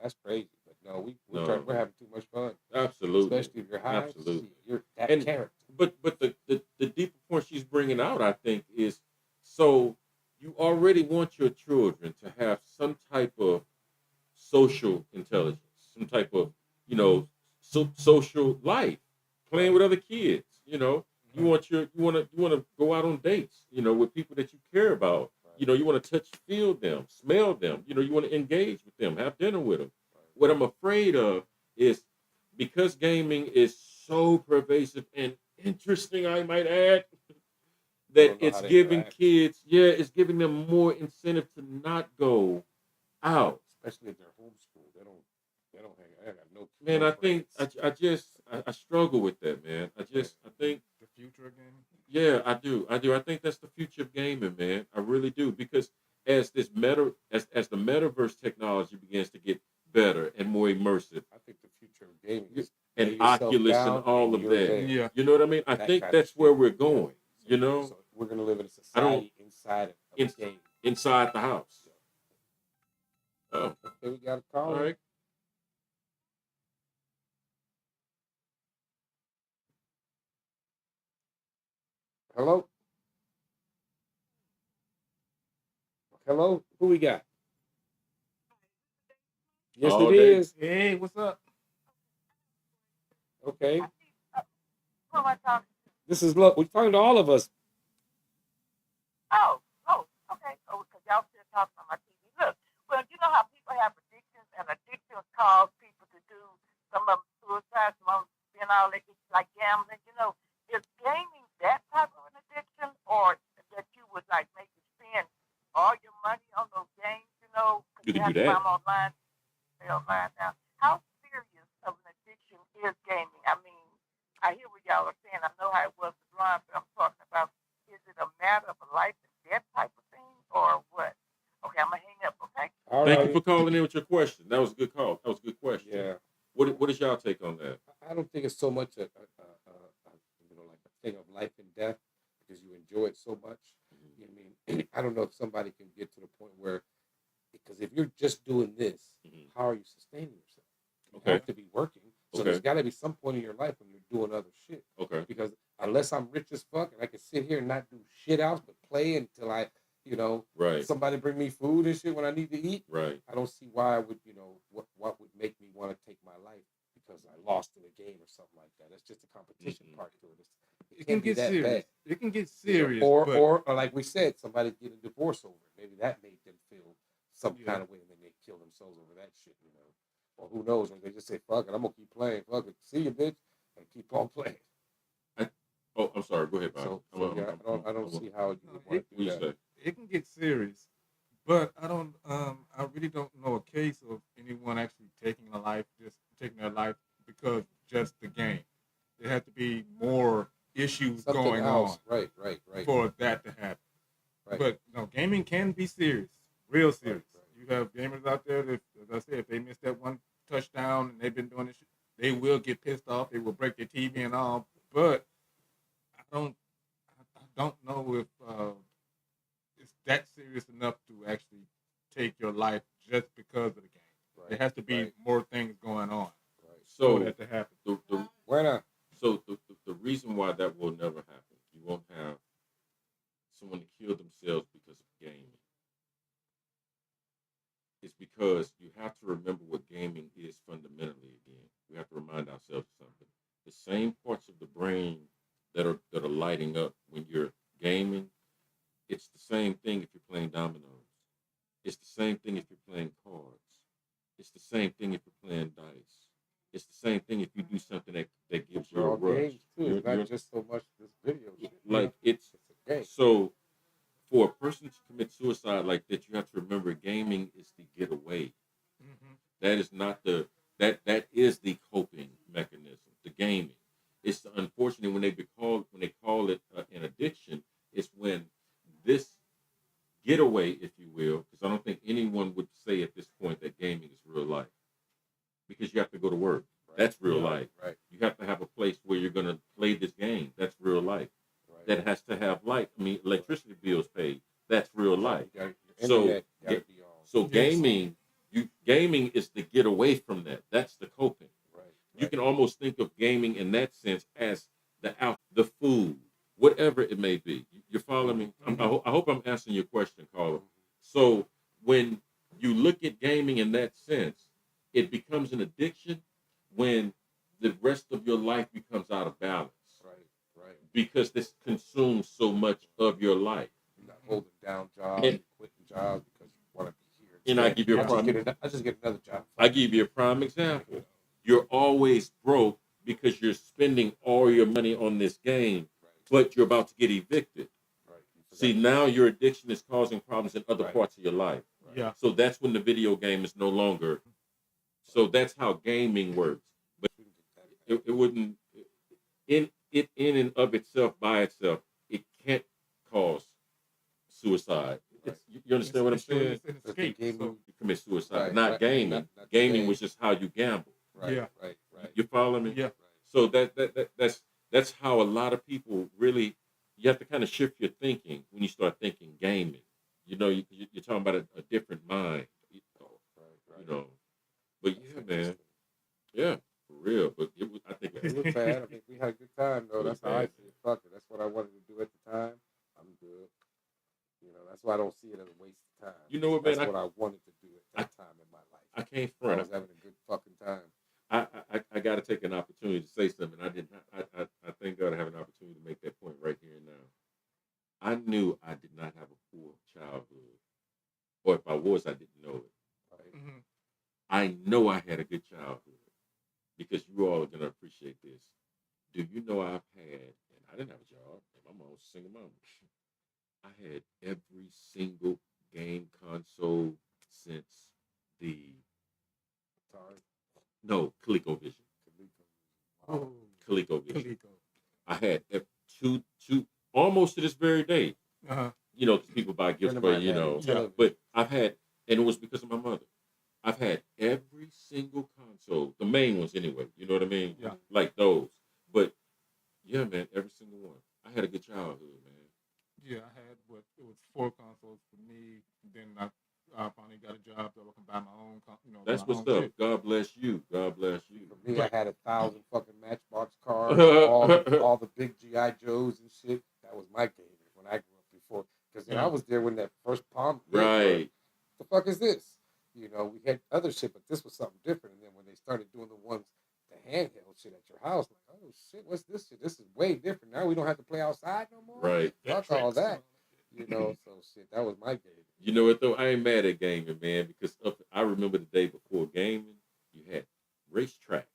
That's crazy. But no, we're having too much fun. Absolutely. Especially if you're high. Absolutely. You're that And- character. But the deeper point she's bringing out, I think, is so you already want your children to have some type of social intelligence, some type of social life, playing with other kids. You know, you want to go out on dates. You know, with people that you care about. You know, you want to touch, feel them, smell them. You know, you want to engage with them, have dinner with them. What I'm afraid of is because gaming is so pervasive and interesting, I might add, that it's giving kids, it's giving them more incentive to not go out. Especially if they're homeschooled. They don't. They don't hang. I got no. Man, no I think friends. I struggle with that, man. I think The future of gaming. yeah, I do. I think that's the future of gaming, man. I really do because as as the metaverse technology begins to get better and more immersive, I think the future of gaming y- is lay and yourself Oculus and down all and of you're that, there. Yeah. you know what I mean? I That think kind of that's shit. where we're Yeah. going. You So, know, so we're gonna live in a I don't society inside of in, a game. inside the house. Oh, Okay, we got a all caller. right. Hello. Hello. Who we got? Yes, Oh, it they is. Hey, what's up? Okay. Who am I talking to? This is look. We're talking to all of us. Okay. Oh, because y'all still talking on my TV. Look, well, you know how people have addictions, and addictions cause people to do some of them suicide, some of them being all like, like gambling. You know, is gaming that type of an addiction, or that you would like make you spend all your money on those games? You know, because You you can have do to buy that. them online, stay online now. How serious of an addiction is gaming? I mean, I hear what y'all are saying. I know how it was with Ron, but I'm talking about, is it a matter of a life and death type of thing or what? Okay, I'm gonna hang up, okay? All Thank you right. for calling in with your question. That was a good call. That was a good question. Yeah. What is y'all take on that? I don't think it's so much like a thing of life and death because you enjoy it so much. You know what I mean? I don't know if somebody can get to the point where, because if you're just doing this, how are you sustaining yourself? You Okay. have to be working. So there's got to be some point in your life when you're doing other shit. Okay. Because unless I'm rich as fuck and I can sit here and not do shit else but play until I, Right. somebody bring me food and shit when I need to eat. Right. I don't see why I would, what would make me want to take my life because I lost in a game or something like that. That's just a competition part to it. It can get that serious. bad. It can get You know, serious. or like we said, somebody get a divorce over it. Maybe that made them feel some Yeah. kind of way, and then they kill themselves over that shit. Or who knows? Or they just say, "Fuck it, I'm gonna keep playing. Fuck it, see you, bitch," and keep on playing. Oh, I'm sorry. Go ahead, Bob. So yeah, I don't see how you would want to do What you that. say? it can get serious, but I really don't know a case of anyone actually taking their life because just the game. There has to be more issues Something going else, on right. for that to happen. Right. But no, gaming can be serious, real serious. Right. You have gamers out there that, as I said, if they miss that one touchdown and they've been doing this, they will get pissed off. They will break their TV and all. But I don't know if it's that serious enough to actually take your life just because of the game. Right. There has to be more things going on Right. for So that to happen. the reason why that will never happen, you won't have someone to kill themselves because of gaming. It's because you have to remember what gaming is fundamentally. Again, we have to remind ourselves of something. The same parts of the brain that are lighting up when you're gaming, it's the same thing if you're playing dominoes. It's the same thing if you're playing cards. It's the same thing if you're playing dice. It's the same thing if you do something that gives you a all rush. games too. It's not just so much this video shit. Like it's a game. so for a person to commit suicide like that, you have to remember gaming is the getaway. Mm-hmm. That is not that is the coping mechanism. The gaming. It's unfortunate when they call it an addiction. It's when this getaway, if you will, because I don't think anyone would say at this point that gaming is real life, because you have to go to work. Right. That's real Yeah. life. Right. You have to have a place where you're going to play this game. That's real life. Right. That has to have light. I mean, electricity bills paid. That's real life. Your So, internet gotta be on. So Yes. gaming is the get away from that. That's the coping. Right. You can almost think of gaming in that sense as the food, whatever it may be. You're following me? I hope I'm answering your question, caller. So when you look at gaming in that sense, it becomes an addiction when the rest of your life becomes out of balance. Right. Because this consumes so much of your life. You're not holding down jobs, And- you're quitting jobs because you want to be here. And I give you a I prime. just get another job. I give you a prime example. You're always broke because you're spending all your money on this game, but you're about to get evicted. Right. See, now your addiction is causing problems in other Right. parts of your life. Yeah. So that's when the video game is no longer So that's how gaming works. But it wouldn't in and of itself by itself, it can't cause suicide. Right. You understand what I'm saying? It's an That's escape. the game So, You commit suicide, Right, not right. gaming. Not the Gaming game. was just how you gamble. Right, Yeah. right. You follow me? yeah. So that's how a lot of people really. You have to kind of shift your thinking when you start thinking gaming. You know, you're talking about a different mind. Right. You know, but yeah, man, yeah, for real. But it was, I think It was bad. I mean, we had a good time though. It was That's how I bad. see it. Fuck it. That's what I wanted to do at the time. I'm good. You know, that's why I don't see it as a waste of time. You know what, man? That's what I wanted to do at that time in my life. I can't I front. was having a good fucking time. I got to take an opportunity to say something. I did not. I thank God I have an opportunity to make that point right here and now. I knew I did not have a poor childhood, or if I was, I didn't know it. Right? Mhm. I know I had a good childhood because you all are gonna appreciate this. Do you know I've had, and I didn't have a job, and my mom was a single mom. I had every single game console since the Sorry. ColecoVision. Wow. ColecoVision. Coleco. I had two almost to this very day. Uh-huh. You know, 'cause people buy gifts Friend of for mine you had know. a television. But I've had, and it was because of my mother. I've had every single console, the main ones anyway. You know what I mean? Yeah. Like those. But yeah, man, every single one. I had a good childhood, man. Yeah, I had it was 4 consoles for me. Then I finally got a job so I can buy my own. That's my what's own up. shit. God bless you. God bless you. For me, I had 1,000 fucking Matchbox cars, all the big GI Joes and shit. That was my game when I grew up before. Because then I was there when that first Palm. hit, Right. the fuck is this? You know, we had other shit, but this was something different. And then when they started doing the ones, the handheld shit at your house, like, oh shit, what's this shit? This is way different. Now we don't have to play outside no more. Right. Fuck all that. You know, so shit, that was my game. You know what though? I ain't mad at gaming, man, because I remember the day before gaming, you had racetracks.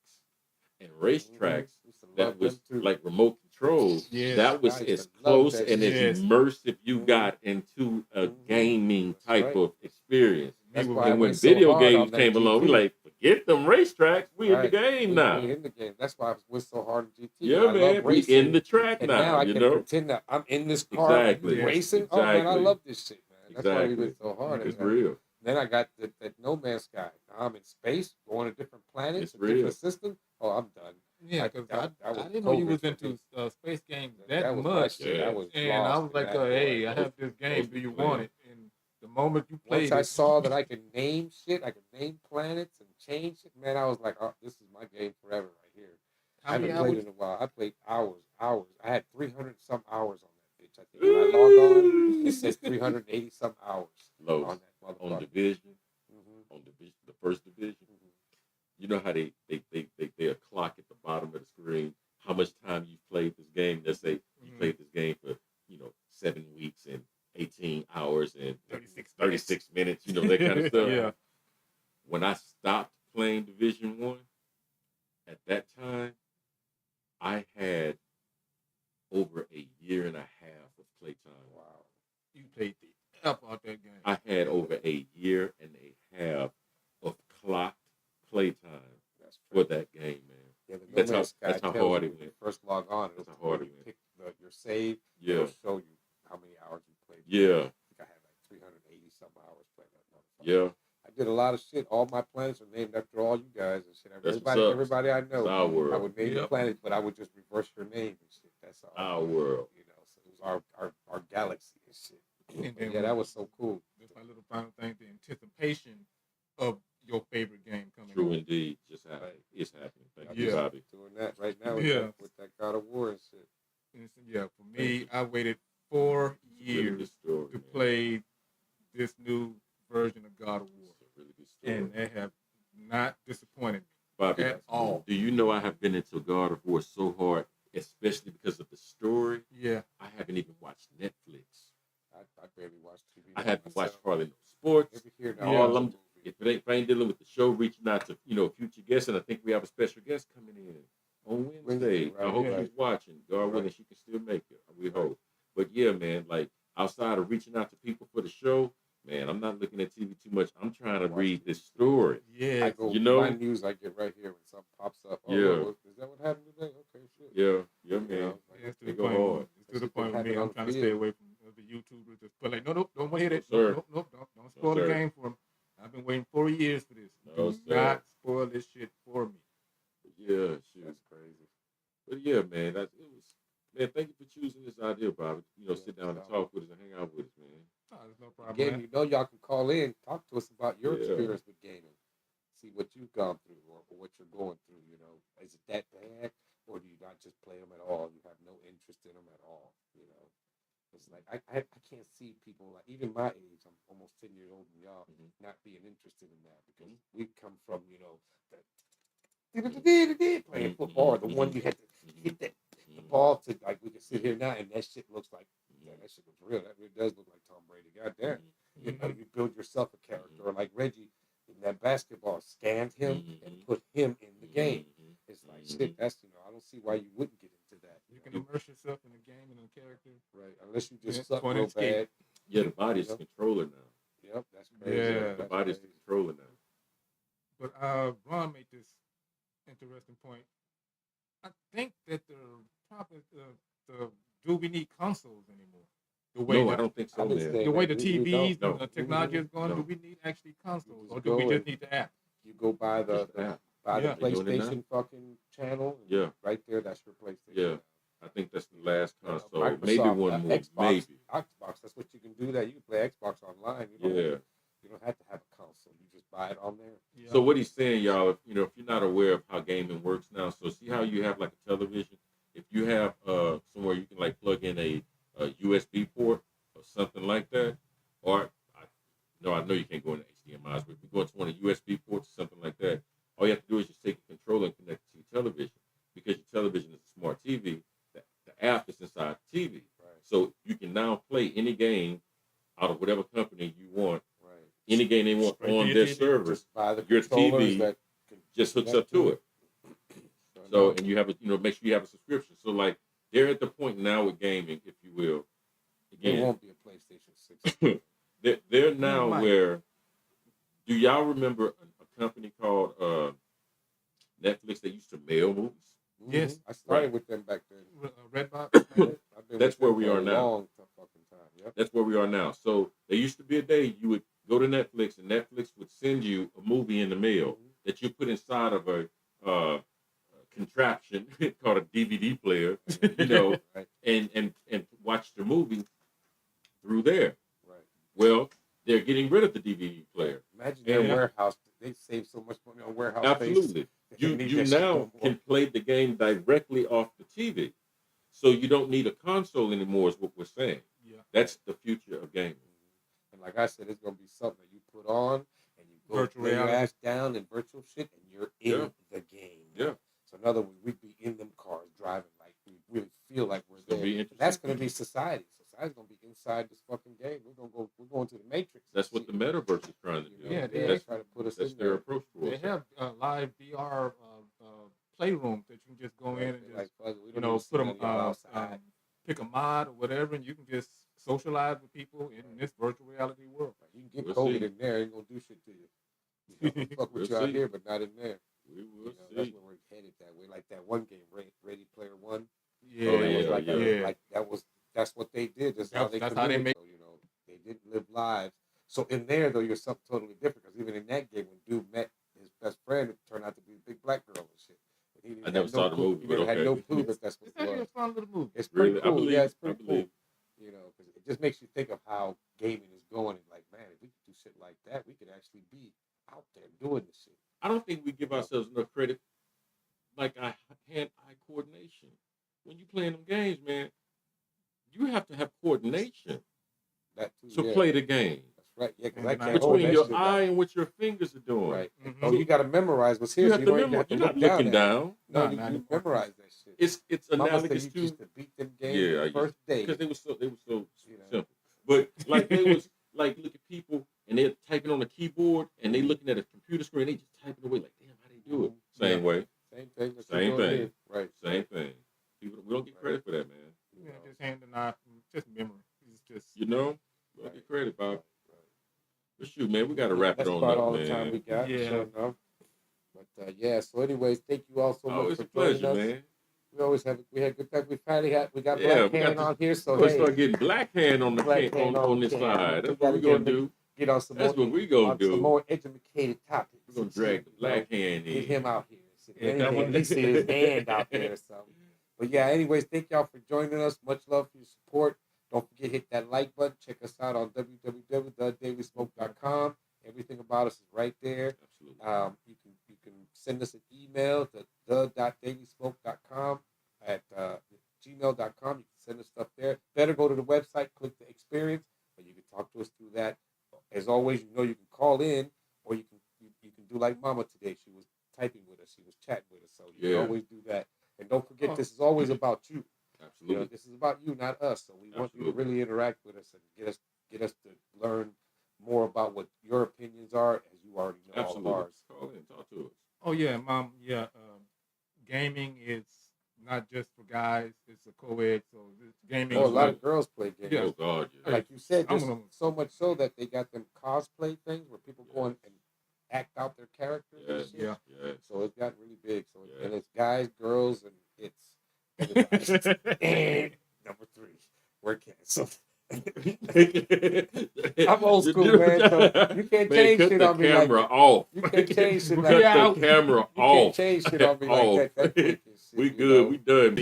And racetracks Used to that love was them too. like remote control. Yes. That was I used as to love close that and shit. as Yes. immersive you Mhm. got into a Mhm. gaming That's type right. of experience. That's Me why I with- And when went so video hard on games that came along, we GT. like, forget them racetracks. We in the Right. game now. We in the game. That's why I went so hard on GT. Yeah, I man. love We racing. in the track And now, now I you can know? pretend that I'm in this car Exactly. racing. Oh man, I Exactly. love this shit, man. That's why we Exactly. went so hard. It's at that. real. Then I got that No Man's Sky. Now I'm in space, going to different planets, It's a different real. system. Oh, I'm done. Yeah, because that I was didn't know you was COVID for into me. space games That that was my much. shit. Yeah. I was And I lost was in like, that, boy. hey, I Those- have this game. those Do you people want it? And the moment you played Once I it, saw that I could name shit, I could name planets and change it, man, I was like, oh, this is my game forever right here. I how haven't many played hours? in a while. I played hours. I had 300 some hours on that bitch. I think when I log on, it says 380 some hours Low. on that On motherfucker. division, Mm-hmm. on division, the first division. You know how they a clock at the bottom of the screen how much time you played this game. Let's say you Mhm. played this game for 7 weeks and 18 hours and 36 minutes. You know that kind of stuff. Yeah. When I stopped playing Division 1, at that time, I had over a year and a half of playtime. Wow. You played the F out that game. I had over a year and a half of clocked playtime That's for crazy. that game, man. Yeah, the No That's Man's how Sky tells hard you it when you went. first log on. That's It'll how hard when it you went. pick your save. Yeah, It'll show you how many hours you played. yeah, I think I had like 380 some hours playing that motherfucker. yeah. I did a lot of shit. All my planets are named after all you guys and shit. That's what's up. Everybody I It's know. our I world. would name the Yep. planets, but I would just reverse your name and shit. That's all. Our world. You know, so it was our galaxy and shit. And But then yeah, that was so cool. That's my little final thing. The anticipation of your favorite game coming. True out. indeed. Just happening. It's happening. Thank I'm you, Yeah. Bobby. doing that right now Yeah. with that God of War and shit. And so, yeah, for Thank me, you. I waited 4 Really years good story, to man. play this new version of God of War, It's a really good story. and they have not disappointed me Bobby, at all. do you know I have been into God of War so hard, especially because of the story? Yeah, I haven't even watched Netflix. I barely watch TV. I by haven't watched myself. hardly no sports. Every here Yeah. now. All I'm, if I ain't dealing with the show, reaching out to future guests, and I think we have a special guest coming in on Wednesday. Right, I hope right. she's watching. God willing, Right. she can still make it. We hope. But yeah, man, like outside of reaching out to people for the show, man, I'm not looking at TV too much. I'm trying to read this story. Yeah. I go, You know? my news I get right here when something pops up. Oh, Yeah. look, is that what happened today? Okay, shit. Yeah, You man. know, like, Yeah, it's to They the go point. hard. It's to the That point shit with me. happen I'm on trying to the stay field. away from the YouTubers. Just put like, no, don't want to hear that. No, sir. Nope. Don't spoil the sir. game for me. I've been waiting 4 years for this. No, Do sir. not spoil this shit for me. Yeah, shoot. That's crazy. But yeah, man, it was. Man, thank you for choosing this idea, Bobby. You know, Yeah, sit down and no talk with us and hang out with us, man. Oh, there's no problem. Again, man. you know, y'all can call in, talk to us about your Yeah. experience with gaming, see what you've gone through or what you're going through. You know, is it that bad, or do you not just play them at all? You have no interest in them at all. You know, it's like I can't see people like even my age. I'm almost 10 years older than y'all, not being interested in that because we come from playing football, or the one you had to hit the ball to like we can sit here now and that shit looks like that shit was real. That really does look like Tom Brady. God damn. You know, you build yourself a character, or like Reggie in that basketball, scanned him and put him in the game. It's like shit. That's I don't see why you wouldn't get into that. You can immerse yourself in the game and the character. Right, unless you just Yeah, suck point real and skate. bad. Yeah, the body's a controller now. Yep, that's crazy. Yeah. The That's body's the crazy. controller now. But Ron made this interesting point. I think that do we need consoles anymore? The way No, that, I don't think so, I've been man. saying the way that the we TVs don't. and the technology is going, No. do we need actually consoles, just or do we go just and- need the app? You go by the Just that. by Yeah. the They're doing it now. PlayStation fucking channel. And Yeah. right there. That's your PlayStation. Yeah. I think that's the last console. Microsoft, Maybe one more. Xbox, Maybe. Xbox. That's what you can do. That you can play Xbox online. You don't have to have a console. You just buy it on there. Yeah. So what he's saying, y'all, if you're not aware of how gaming works now, so see how you have like a television. If you have somewhere you can like plug in a USB port or something like that, or I know you can't go into HDMI's, but if you go into one of the USB ports or something like that, all you have to do is just take a controller and connect it to your television, because your television is a smart TV. The app is inside the TV, Right. so you can now play any game out of whatever company you want, Right. any game they want Straight to on your their TV. server. Just buy the Your controllers TV that can Just hooks connect up to it. So, no. and you have make sure you have a subscription. So, like, they're at the point now with gaming, if you will. There Again, won't be a PlayStation 6. they're now might. where. Do y'all remember a company called Netflix that used to mail movies? Yes. I started Right. with them back then. Redbox. I've been That's with where them we for are a now. Long fucking time. Yep. That's where we are now. So there used to be a day you would go to Netflix and Netflix would send you a movie in the mail that you put inside of a contraption called a DVD player, Right. and watch the movie through there. Right. Well, they're getting rid of the DVD player. Imagine their Yeah. warehouse. They save so much money on warehouse space. Absolutely. They don't need You that shit now no more. can play the game directly off the TV. So you don't need a console anymore, is what we're saying. Yeah. That's the future of gaming. And like I said, it's gonna be something that you put on and you go Virtual lay your reality. ass down in virtual shit and you're in Yeah. the game. Yeah. So in other words, we'd be in them cars driving like we really feel like we're It's gonna there. be And that's interesting. gonna be society. Society's gonna be inside this fucking game. We're going to the Matrix. That's what the metaverse is trying to do. You know, Yeah, they that's, try to put us that's in their there. approach towards They it. have live VR playrooms that you can just go in and just Like, fuck it, we you don't know even see put none them of y'all outside. pick a mod or whatever, and you can just socialize with people in this virtual reality world. Like, you can get We'll COVID see. in there, ain't gonna do shit to you. You know, fuck with We'll you out see. here, but not in there. We will You know, that's see. where we're headed that way. Like that one game, Ready Player One. Yeah, Oh, that was yeah, like, yeah. like that's what they did. That's how they That's how they communicated. make- So, you know, they didn't live lives. So in there though, you're something totally different. Because even in that game, when dude met his best friend, it turned out to be a big black girl and shit. And he I never had saw the clue. movie, He but never had no okay. clue that that's what It's it actually a was. fun little movie. It's pretty Really? I cool. believe- Yeah, it's I pretty believe. cool. You know, because it just makes you think of how gaming is going. And like, man, if we could do shit like that, we could actually be out there doing this shit. I don't think we give ourselves enough credit, like our hand-eye coordination. When you playing them games, man, you have to have coordination That too. to yeah. play the game. That's right. Yeah, because And I then can't hold Between that your shit eye down. and what your fingers are doing. Right. Mhm. Oh, you got to memorize what's here. You so have to don't even memorize. have to You're not look down looking at it. down. No, Nah, you nah, memorize that shit. It's Mama said analogous you to used to beat them games Yeah, the first day. because they were so You know. simple. But like they was like look at people and they're typing on a keyboard and they looking at a computer screen, they just typing away like damn how they do it. Same way, Same thing. that Same you're doing thing. here. Right. same thing. People we don't get credit for that, man. You Yeah, know. just hand and eye, just memory. It's just You know, we don't get credit, Bob. Right. But shoot, man, we got to wrap That's it on about up, all man. the time we got. Yeah. Sure enough. But yeah, so anyways, thank you all so Oh, much it's for a pleasure, joining us. man. We had good time. We got Yeah, Black we got Hand to on here, so we're gonna hey, start getting black hand on the Black Hand on this can. side. We That's what gotta we're gonna get him do. get on some That's more what we gonna on some do. more educated topics. We're gonna drag the black hand Get in. him out here. So Yeah, anything, come on. at least see his hand out there or something. But yeah, anyways, thank y'all for joining us. Much love for your support. Don't forget, hit that like button. Check us out on www.dailysmoke.com. Everything about us is right there. Absolutely. You can send us an email to the.dailysmoke.com at gmail.com. You can send us stuff there. Better go to the website, click the experience, but you can talk to us through that. As always, you can call in, or you can do like Mama today. She was typing with us. She was chatting with us. So you can always do that. And don't forget, this is always about you. Absolutely. This is about you, not us. So we want you to really interact with us and get us to learn more about what your opinions are, as you already know all of ours. Call in, talk to us. Oh yeah, Mom. Yeah, gaming is not just for guys; it's a co-ed. So gaming. A is lot of girls play games. Yeah. Oh God, yeah. Like you said, I'm there's gonna- so much so that they got them cosplay things where people go in and act out their characters. and Yes, shit. Yeah. yes. So it's got really big. So Yeah. and it's guys, girls, and it's everybody. And number 3, we're canceled. I'm old school, man. So you can't change cut shit the on me like camera that. off. You can't change shit like Cut that. the camera You off. can't change shit on me like that. That quick and shit, We you good. know? We done.